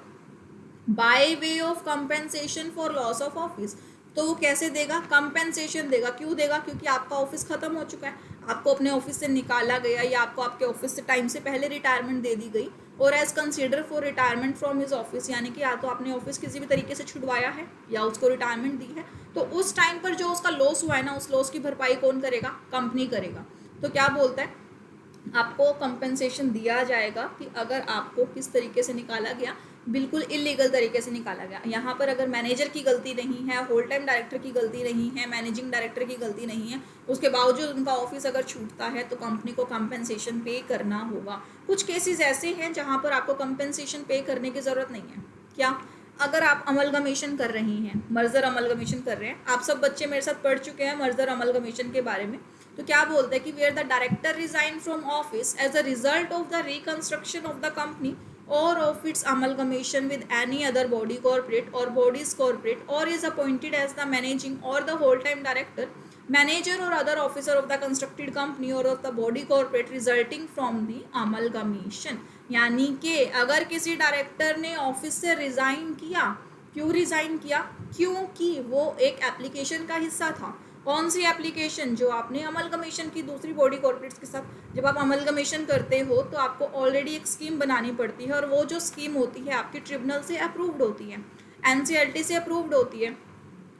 By way of compensation for loss of office, तो वो कैसे देगा, कंपेंसेशन देगा। क्यों देगा, क्योंकि आपका ऑफिस खत्म हो चुका है, आपको अपने ऑफिस से निकाला गया या आपको आपके ऑफिस से टाइम से पहले रिटायरमेंट दे दी गई, और as consider for retirement from his office, यानी कि या तो आपने ऑफिस किसी भी तरीके से छुड़वाया है या उसको रिटायरमेंट दी है, तो उस टाइम पर जो उसका लॉस हुआ है ना, उस लॉस की भरपाई कौन करेगा, कंपनी करेगा। तो क्या बोलता है, आपको कंपेंसेशन दिया जाएगा कि अगर आपको किस तरीके से निकाला गया, बिल्कुल इलीगल तरीके से निकाला गया। यहाँ पर अगर मैनेजर की गलती नहीं है, होल टाइम डायरेक्टर की गलती नहीं है, मैनेजिंग डायरेक्टर की गलती नहीं है, उसके बावजूद उनका ऑफिस अगर छूटता है तो कंपनी को कंपेंसेशन पे करना होगा। कुछ केसेस ऐसे हैं जहाँ पर आपको कंपेंसेशन पे करने की ज़रूरत नहीं है। क्या, अगर आप अमलगमेशन कर रही हैं, मर्जर अमलगमेशन कर रहे हैं, आप सब बच्चे मेरे साथ पढ़ चुके हैं मर्जर अमलगमेशन के बारे में, तो क्या बोलते हैं कि where the director resign from office as a result of the reconstruction of the company or of its amalgamation with any other body corporate or bodies corporate, or is appointed as the managing or the whole time director, manager or other officer of the constructed company or of the body corporate resulting from the amalgamation। यानी कि अगर किसी director ने office से resign किया, क्यों resign किया, क्योंकि वो एक एप्लीकेशन का हिस्सा था। कौन सी एप्लीकेशन, जो आपने अमलगमेशन की दूसरी बॉडी कॉर्पोरेट्स के साथ। जब आप अमलगमेशन करते हो तो आपको ऑलरेडी एक स्कीम बनानी पड़ती है, और वो जो स्कीम होती है आपकी ट्रिब्यूनल से अप्रूव्ड होती है, एनसीएलटी से अप्रूव्ड होती है।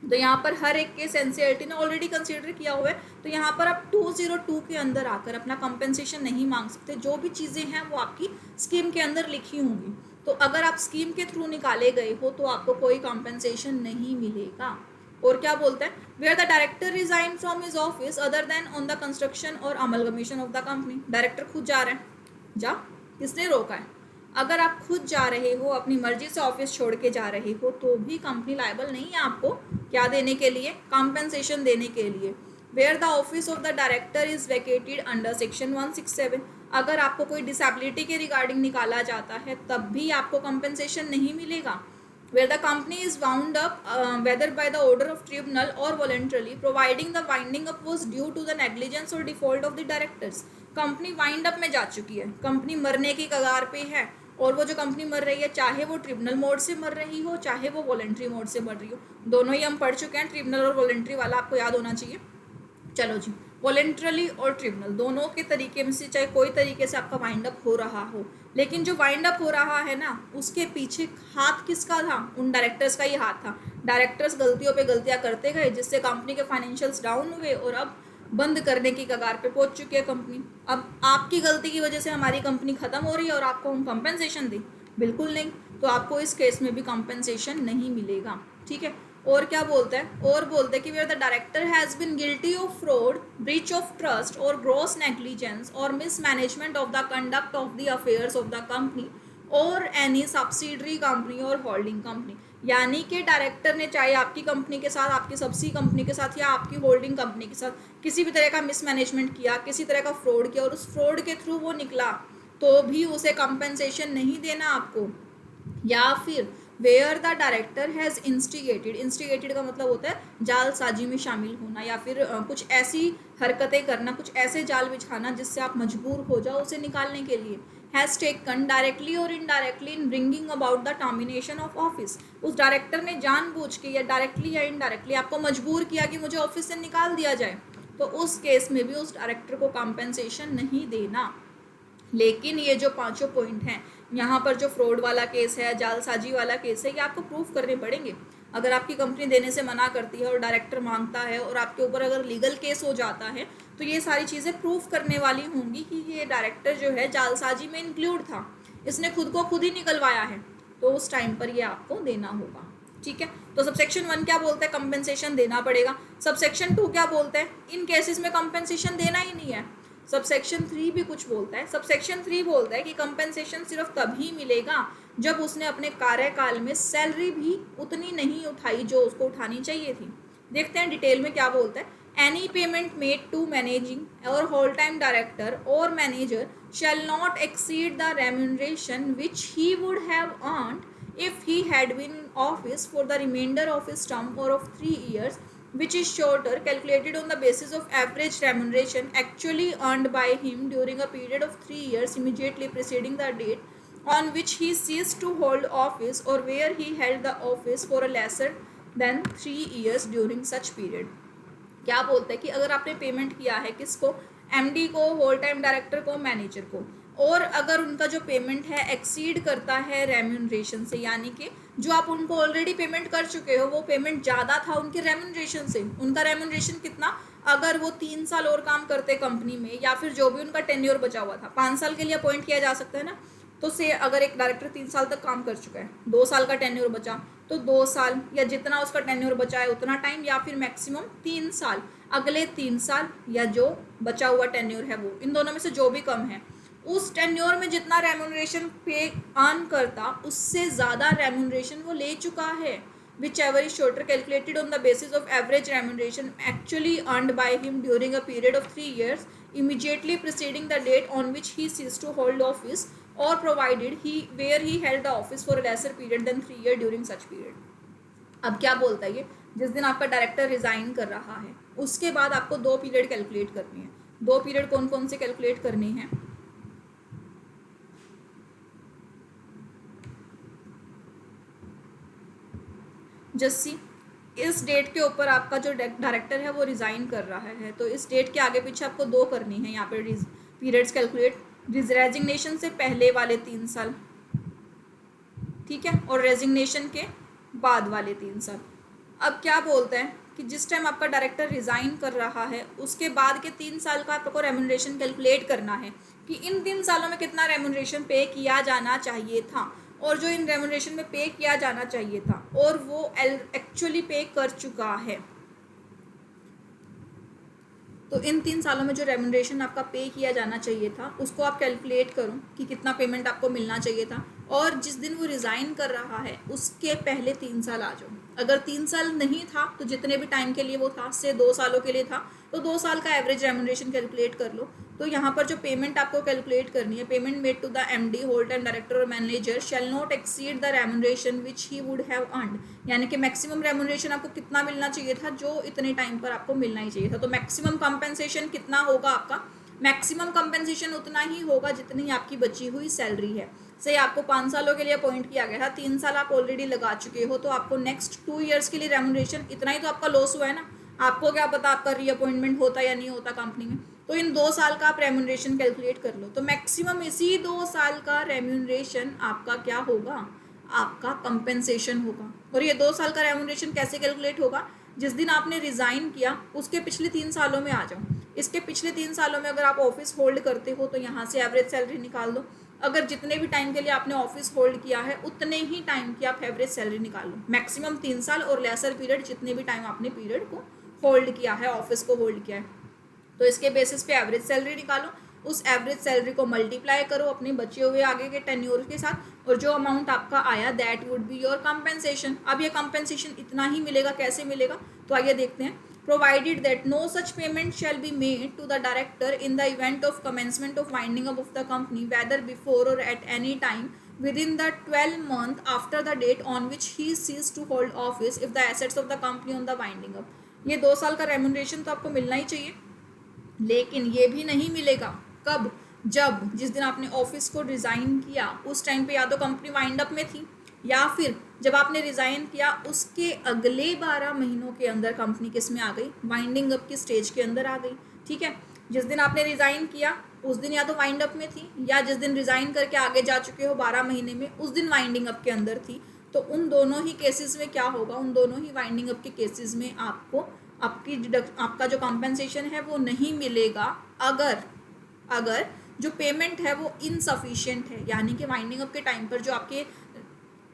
तो यहाँ पर हर एक केस एनसीएलटी ने ऑलरेडी कंसीडर किया हुआ है, तो यहाँ पर आप 202 के अंदर आकर अपना कंपेंसेशन नहीं मांग सकते। जो भी चीज़ें हैं वो आपकी स्कीम के अंदर लिखी होंगी, तो अगर आप स्कीम के थ्रू निकाले गए हो तो आपको कोई कंपेंसेशन नहीं मिलेगा। और क्या बोलता है, where the director resign from his office other than on the construction or amalgamation of the company. Director खुद जा रहे हैं, जा, किसने रोका है। अगर आप खुद जा रहे हो, अपनी मर्जी से ऑफिस छोड़ के जा रहे हो, तो भी कंपनी लायबल नहीं है आपको क्या देने के लिए, कंपेंसेशन देने के लिए। Where the office of the director is vacated under section 167, अगर आपको कोई डिसेबिलिटी के रिगार्डिंग निकाला जाता है तब भी आपको कंपेंसेशन नहीं मिलेगा। where the company is wound up whether by the order of tribunal or voluntarily, providing the winding up was due to the negligence or default of the directors। Company wind up में जा चुकी है, company मरने की कगार पे है, और वो जो कंपनी मर रही है, चाहे वो ट्रिब्यूनल मोड से मर रही हो, चाहे वो वॉलंटरी मोड से मर रही हो, दोनों ही हम पढ़ चुके हैं, ट्रिब्यूनल और वॉलंटरी वाला आपको याद होना चाहिए। चलो जी, वॉलेंट्रली और ट्रिब्यूनल दोनों के तरीके में से चाहे कोई तरीके से आपका वाइंड अप हो रहा हो, लेकिन जो वाइंड अप हो रहा है ना, उसके पीछे हाथ किसका था, उन डायरेक्टर्स का ही हाथ था। डायरेक्टर्स गलतियों पे गलतियां करते गए, जिससे कंपनी के फाइनेंशियल्स डाउन हुए और अब बंद करने की कगार पे पहुंच चुकी है कंपनी। अब आपकी गलती की वजह से हमारी कंपनी खत्म हो रही है और आपको हम कंपेंसेशन दें, बिल्कुल नहीं। तो आपको इस केस में भी कंपेंसेशन नहीं मिलेगा, ठीक है। और क्या बोलता है, और बोलते हैं कि where the director has been guilty of fraud, breach of trust और ग्रॉस नेग्लिजेंस और mismanagement of the conduct of the affairs of the company और एनी सब्सिडरी कंपनी और होल्डिंग कंपनी। यानी कि डायरेक्टर ने चाहे आपकी कंपनी के साथ, आपकी सब्सिडी कंपनी के साथ या आपकी होल्डिंग कंपनी के साथ किसी भी तरह का मिसमैनेजमेंट किया, किसी तरह का फ्रॉड किया और उस फ्रॉड के थ्रू वो निकला, तो भी उसे कंपेंसेशन नहीं देना आपको। या फिर where the director has instigated, instigated का मतलब होता है जालसाजी में शामिल होना, या फिर कुछ ऐसी हरकतें करना, कुछ ऐसे जाल बिछाना जिससे आप मजबूर हो जाओ उसे निकालने के लिए। हैज़ टेकन डायरेक्टली और indirectly in bringing about the termination of office, उस डायरेक्टर ने जानबूझ के या डायरेक्टली या इनडायरेक्टली आपको मजबूर किया कि मुझे ऑफिस से निकाल दिया जाए, तो उस केस में भी उस डायरेक्टर को कंपेंसेशन नहीं देना। लेकिन ये जो पांचों पॉइंट हैं, यहाँ पर जो फ्रॉड वाला केस है, जालसाजी वाला केस है, ये आपको प्रूफ करने पड़ेंगे। अगर आपकी कंपनी देने से मना करती है और डायरेक्टर मांगता है और आपके ऊपर अगर लीगल केस हो जाता है, तो ये सारी चीज़ें प्रूफ करने वाली होंगी कि ये डायरेक्टर जो है जालसाजी में इंक्लूड था, इसने खुद को खुद ही निकलवाया है, तो उस टाइम पर ये आपको देना होगा, ठीक है। तो सबसेक्शन 1 क्या बोलता है, कंपेंसेशन देना पड़ेगा। सबसेक्शन 2 क्या बोलता है, इन केसेस में कंपेंसेशन देना ही नहीं है। सबसेक्शन 3 भी कुछ बोलता है। सबसेक्शन 3 बोलता है कि कंपेंसेशन सिर्फ तभी मिलेगा जब उसने अपने कार्यकाल में सैलरी भी उतनी नहीं उठाई जो उसको उठानी चाहिए थी। देखते हैं डिटेल में क्या बोलता है। Any payment made to managing और होल टाइम डायरेक्टर और manager shall not exceed the remuneration which he would have earned if he had been in office for the remainder of his term or of 3 years, which is shorter, calculated on the basis of average remuneration actually earned by him during a period of 3 years immediately preceding the date on which he ceased to hold office, or where he held the office for a lesser than 3 years during such period. क्या बोलते हैं कि अगर आपने payment किया है किसको, MD को, होल टाइम डायरेक्टर को, मैनेजर को, और अगर उनका जो पेमेंट है एक्सीड करता है रेम्यूनरेशन से, यानी कि जो आप उनको ऑलरेडी पेमेंट कर चुके हो वो पेमेंट ज़्यादा था उनके रेम्यूनरेशन से, उनका रेम्यूनरेशन कितना, अगर वो 3 साल और काम करते कंपनी में, या फिर जो भी उनका टेन्योर बचा हुआ था, 5 साल के लिए अपॉइंट किया जा सकता है ना, तो से अगर एक डायरेक्टर 3 साल तक काम कर चुका है, 2 साल का टेन्योर बचा, तो 2 साल या जितना उसका टेन्योर बचा है उतना टाइम, या फिर मैक्सिमम 3 साल, अगले 3 साल या जो बचा हुआ टेन्योर है वो, इन दोनों में से जो भी कम है, उस टेन्योर में जितना रेम्यूनरेशन पे अर्न करता उससे ज़्यादा रेम्यूनरेशन वो ले चुका है, whichever is shorter, calculated on the basis of average remuneration actually earned by him during a period of 3 years immediately preceding the date on which he ceased to hold office, or provided he where he held the office for a lesser period than 3 years during such period. अब क्या बोलता है ये, जिस दिन आपका director resign कर रहा है उसके बाद आपको 2 पीरियड कैलकुलेट करनी है। 2 पीरियड कौन कौन से कैलकुलेट करनी है, जस्सी इस डेट के ऊपर आपका जो डायरेक्टर है वो रिज़ाइन कर रहा है, तो इस डेट के आगे पीछे आपको 2 करनी है यहाँ पे पीरियड्स कैलकुलेट, रेजिग्नेशन से पहले वाले 3 साल, ठीक है, और रेजिग्नेशन के बाद वाले 3 साल। अब क्या बोलते हैं कि जिस टाइम आपका डायरेक्टर रिज़ाइन कर रहा है उसके बाद के 3 साल का आपको रेम्यूनरेशन कैलकुलेट करना है कि इन 3 सालों में कितना रेम्यूनरेशन पे किया जाना चाहिए था, और जो इन रेम्यूनरेशन में पे किया जाना चाहिए था और वो एक्चुअली पे कर चुका है, तो इन 3 सालों में जो रेम्यूनरेशन आपका पे किया जाना चाहिए था उसको आप कैलकुलेट करो कि कितना पेमेंट आपको मिलना चाहिए था, और जिस दिन वो रिज़ाइन कर रहा है उसके पहले 3 साल आ जाओ। अगर 3 साल नहीं था तो जितने भी टाइम के लिए वो था, से 2 सालों के लिए था, तो 2 साल का एवरेज रेम्यूनरेशन कैलकुलेट कर लो। तो यहाँ पर जो पेमेंट आपको कैलकुलेट करनी है, payment made to the MD, whole time director और manager shall not exceed the remuneration which he would have earned, यानी कि मैक्सिमम रेम्यूनरेशन आपको कितना मिलना चाहिए था, जो इतने टाइम पर आपको मिलना ही चाहिए था। तो मैक्सिमम कंपेंसेशन कितना होगा आपका, मैक्सिमम कंपेंसेशन उतना ही होगा जितनी आपकी बची हुई सैलरी है। से आपको 5 सालों के लिए अपॉइंट किया गया था, 3 साल आप ऑलरेडी लगा चुके हो, तो आपको नेक्स्ट 2 ईयर्स के लिए रेम्यूनरेशन इतना ही तो आपका लॉस हुआ है ना। आपको क्या पता आपका रीअपॉइंटमेंट होता या नहीं होता कंपनी में, तो इन 2 साल का आप रेम्यूनरेशन कैलकुलेट कर लो, तो मैक्सिमम इसी 2 साल का रेम्यूनरेशन आपका क्या होगा, आपका कंपेंसेशन होगा। और ये 2 साल का रेम्यूनरेशन कैसे कैलकुलेट होगा, जिस दिन आपने रिज़ाइन किया उसके पिछले 3 सालों में आ जाओ। इसके पिछले 3 सालों में अगर आप ऑफिस होल्ड करते हो तो यहाँ से एवरेज सैलरी निकाल दो, अगर जितने भी टाइम के लिए आपने ऑफिस होल्ड किया है उतने ही टाइम की आप एवरेज सैलरी निकाल लो, मैक्सिमम 3 साल और लेसर पीरियड जितने भी टाइम आपने पीरियड को होल्ड किया है, ऑफिस को होल्ड किया है, तो इसके बेसिस पे एवरेज सैलरी निकालो, उस एवरेज सैलरी को मल्टीप्लाई करो अपने बचे हुए आगे के टेन्योर के साथ, और जो अमाउंट आपका आया that would be your compensation. अब ये कंपेंसेशन इतना ही मिलेगा, कैसे मिलेगा, तो आइए देखते हैं। Provided that no such payment shall be made to the director in the event of commencement of winding up of the company, whether before or at any time within the 12 month after the date on which he ceased to hold office, if the assets of the company on the winding up। ये 2 साल का remuneration तो आपको मिलना ही चाहिए, लेकिन ये भी नहीं मिलेगा कब, जब जिस दिन आपने ऑफिस को रिज़ाइन किया उस टाइम पे या तो कंपनी वाइंड अप में थी, या फिर जब आपने रिज़ाइन किया उसके अगले 12 महीनों के अंदर कंपनी किस में आ गई, वाइंडिंग अप की स्टेज के अंदर आ गई। ठीक है, जिस दिन आपने रिज़ाइन किया उस दिन या तो वाइंड अप में थी, या जिस दिन रिज़ाइन करके आगे जा चुके हो 12 महीने में उस दिन वाइंडिंग अप के अंदर थी। तो उन दोनों ही केसेस में क्या होगा, उन दोनों ही वाइंडिंग अप के केसेस में आपको आपका जो कंपेंसेशन है वो नहीं मिलेगा, अगर जो पेमेंट है वो इनसफिशिएंट है, यानी कि वाइंडिंग अप के टाइम पर जो आपके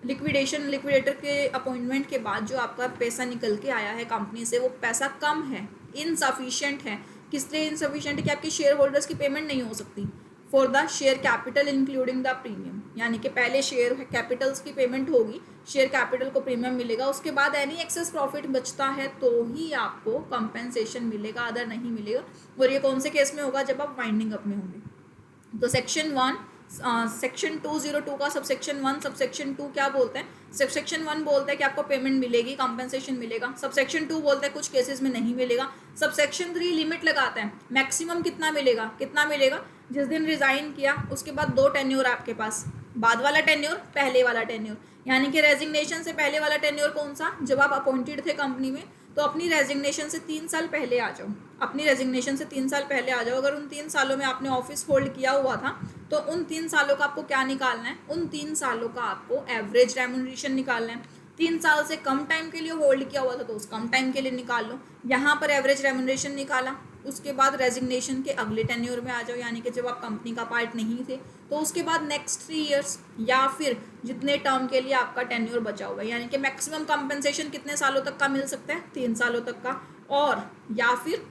लिक्विडेटर के अपॉइंटमेंट के बाद जो आपका पैसा निकल के आया है कंपनी से वो पैसा कम है, इनसफिशिएंट है। किस लिए इनसफिशिएंट है, कि आपके शेयर होल्डर्स की पेमेंट नहीं हो सकती for the share capital including the premium, यानी कि पहले शेयर कैपिटल्स की पेमेंट होगी, शेयर कैपिटल को प्रीमियम मिलेगा, उसके बाद एनी एक्सेस प्रॉफिट बचता है तो ही आपको कंपेंसेशन मिलेगा, अदर नहीं मिलेगा। और ये कौन से केस में होगा, जब आप वाइंडिंग अप में होंगे। तो सेक्शन 1 सेक्शन 202 का सबसेक्शन 1 सबसेक्शन 2 क्या बोलते हैं? सबसेक्शन 1 बोलते हैं कि आपको पेमेंट मिलेगी, कंपनसेशन मिलेगा। सबसेक्शन 2 बोलते हैं कुछ केसेस में नहीं मिलेगा। सबसेक्शन 3 लिमिट लगाते हैं, मैक्सिमम कितना मिलेगा, कितना मिलेगा? जिस दिन रिजाइन किया उसके बाद 2 टेन्योर आपके पास, बाद वाला टेन्योर, पहले वाला टेन्योर। यानी कि रेजिग्नेशन से पहले वाला टेन्योर कौन सा? जब आप अपॉइंटेड थे कंपनी में, तो अपनी रेजिग्नेशन से 3 साल पहले आ जाओ, अपनी रेजिग्नेशन से 3 साल पहले आ जाओ। अगर उन 3 सालों में आपने ऑफिस होल्ड किया हुआ था तो उन 3 सालों का आपको क्या निकालना है? उन 3 सालों का आपको एवरेज रेम्यूनरेशन निकालना है। 3 साल से कम टाइम के लिए होल्ड किया हुआ था तो उस कम टाइम के लिए निकाल लो। यहाँ पर एवरेज रेम्यूनरेशन निकाला, उसके बाद रेजिग्नेशन के अगले टेन्योर में आ जाओ, यानी कि जब आप कंपनी का पार्ट नहीं थे, तो उसके बाद नेक्स्ट 3 ईयर्स या फिर जितने टर्म के लिए आपका टेन्योर बचा हुआ है, यानी कि मैक्सिमम कंपनसेशन कितने सालों तक का मिल सकता है? 3 सालों तक का। और या फिर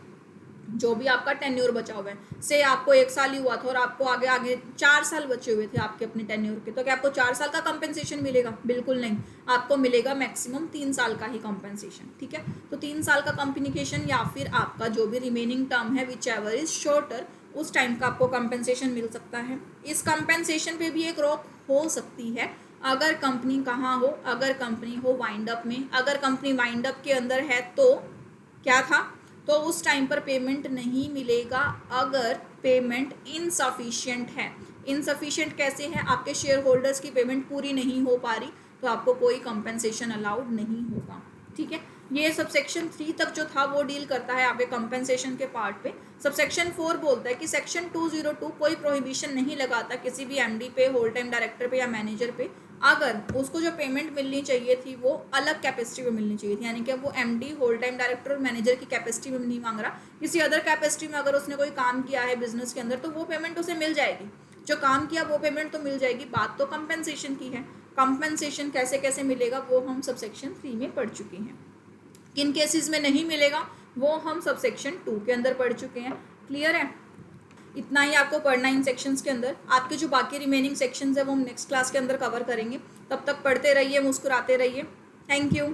जो भी आपका टेन्योर बचा हुआ है, से आपको 1 साल ही हुआ था और आपको आगे आगे 4 साल बचे हुए थे आपके अपने टेन्योर के, तो क्या आपको 4 साल का कंपनसेशन मिलेगा? बिल्कुल नहीं, आपको मिलेगा मैक्सिमम 3 साल का ही कंपनसेशन। ठीक है, तो 3 साल का कंपनिकेशन या फिर आपका जो भी रिमेनिंग टर्म है विच एवर इज शॉर्टर, उस टाइम का आपको कंपनसेशन मिल सकता है। इस कंपनसेशन पे भी एक रोक हो सकती है अगर कंपनी कहाँ हो, अगर कंपनी हो वाइंड अप में। अगर कंपनी वाइंड अप के अंदर है तो क्या था? तो उस टाइम पर पेमेंट नहीं मिलेगा अगर पेमेंट इनसफिशिएंट है। इनसफिशिएंट कैसे है? आपके शेयर होल्डर्स की पेमेंट पूरी नहीं हो पा रही तो आपको कोई कंपनसेशन अलाउड नहीं होगा। ठीक है, ये सबसेक्शन 3 तक जो था वो डील करता है आपके कंपनसेशन के पार्ट पे। सबसेक्शन 4 बोलता है कि सेक्शन 202 कोई प्रोहिबिशन नहीं लगाता किसी भी एमडी पे, होल टाइम डायरेक्टर पे या मैनेजर पे, अगर उसको जो पेमेंट मिलनी चाहिए थी वो अलग कैपेसिटी में मिलनी चाहिए थी। यानी कि वो एमडी, होल टाइम डायरेक्टर और मैनेजर की कैपेसिटी में नहीं मांग रहा, किसी अदर कैपेसिटी में अगर उसने कोई काम किया है बिजनेस के अंदर तो वो पेमेंट उसे मिल जाएगी। जो काम किया वो पेमेंट तो मिल जाएगी। बात तो कंपनसेशन की है। कंपनसेशन कैसे कैसे मिलेगा वो हम सबसेक्शन 3 में पढ़ चुके हैं। किन केसेस में नहीं मिलेगा वो हम सबसेक्शन 2 के अंदर पढ़ चुके हैं। क्लियर है? इतना ही आपको पढ़ना इन सेक्शंस के अंदर। आपके जो बाकी रिमेनिंग सेक्शंस है वो हम नेक्स्ट क्लास के अंदर कवर करेंगे। तब तक पढ़ते रहिए, मुस्कुराते रहिए। Thank you.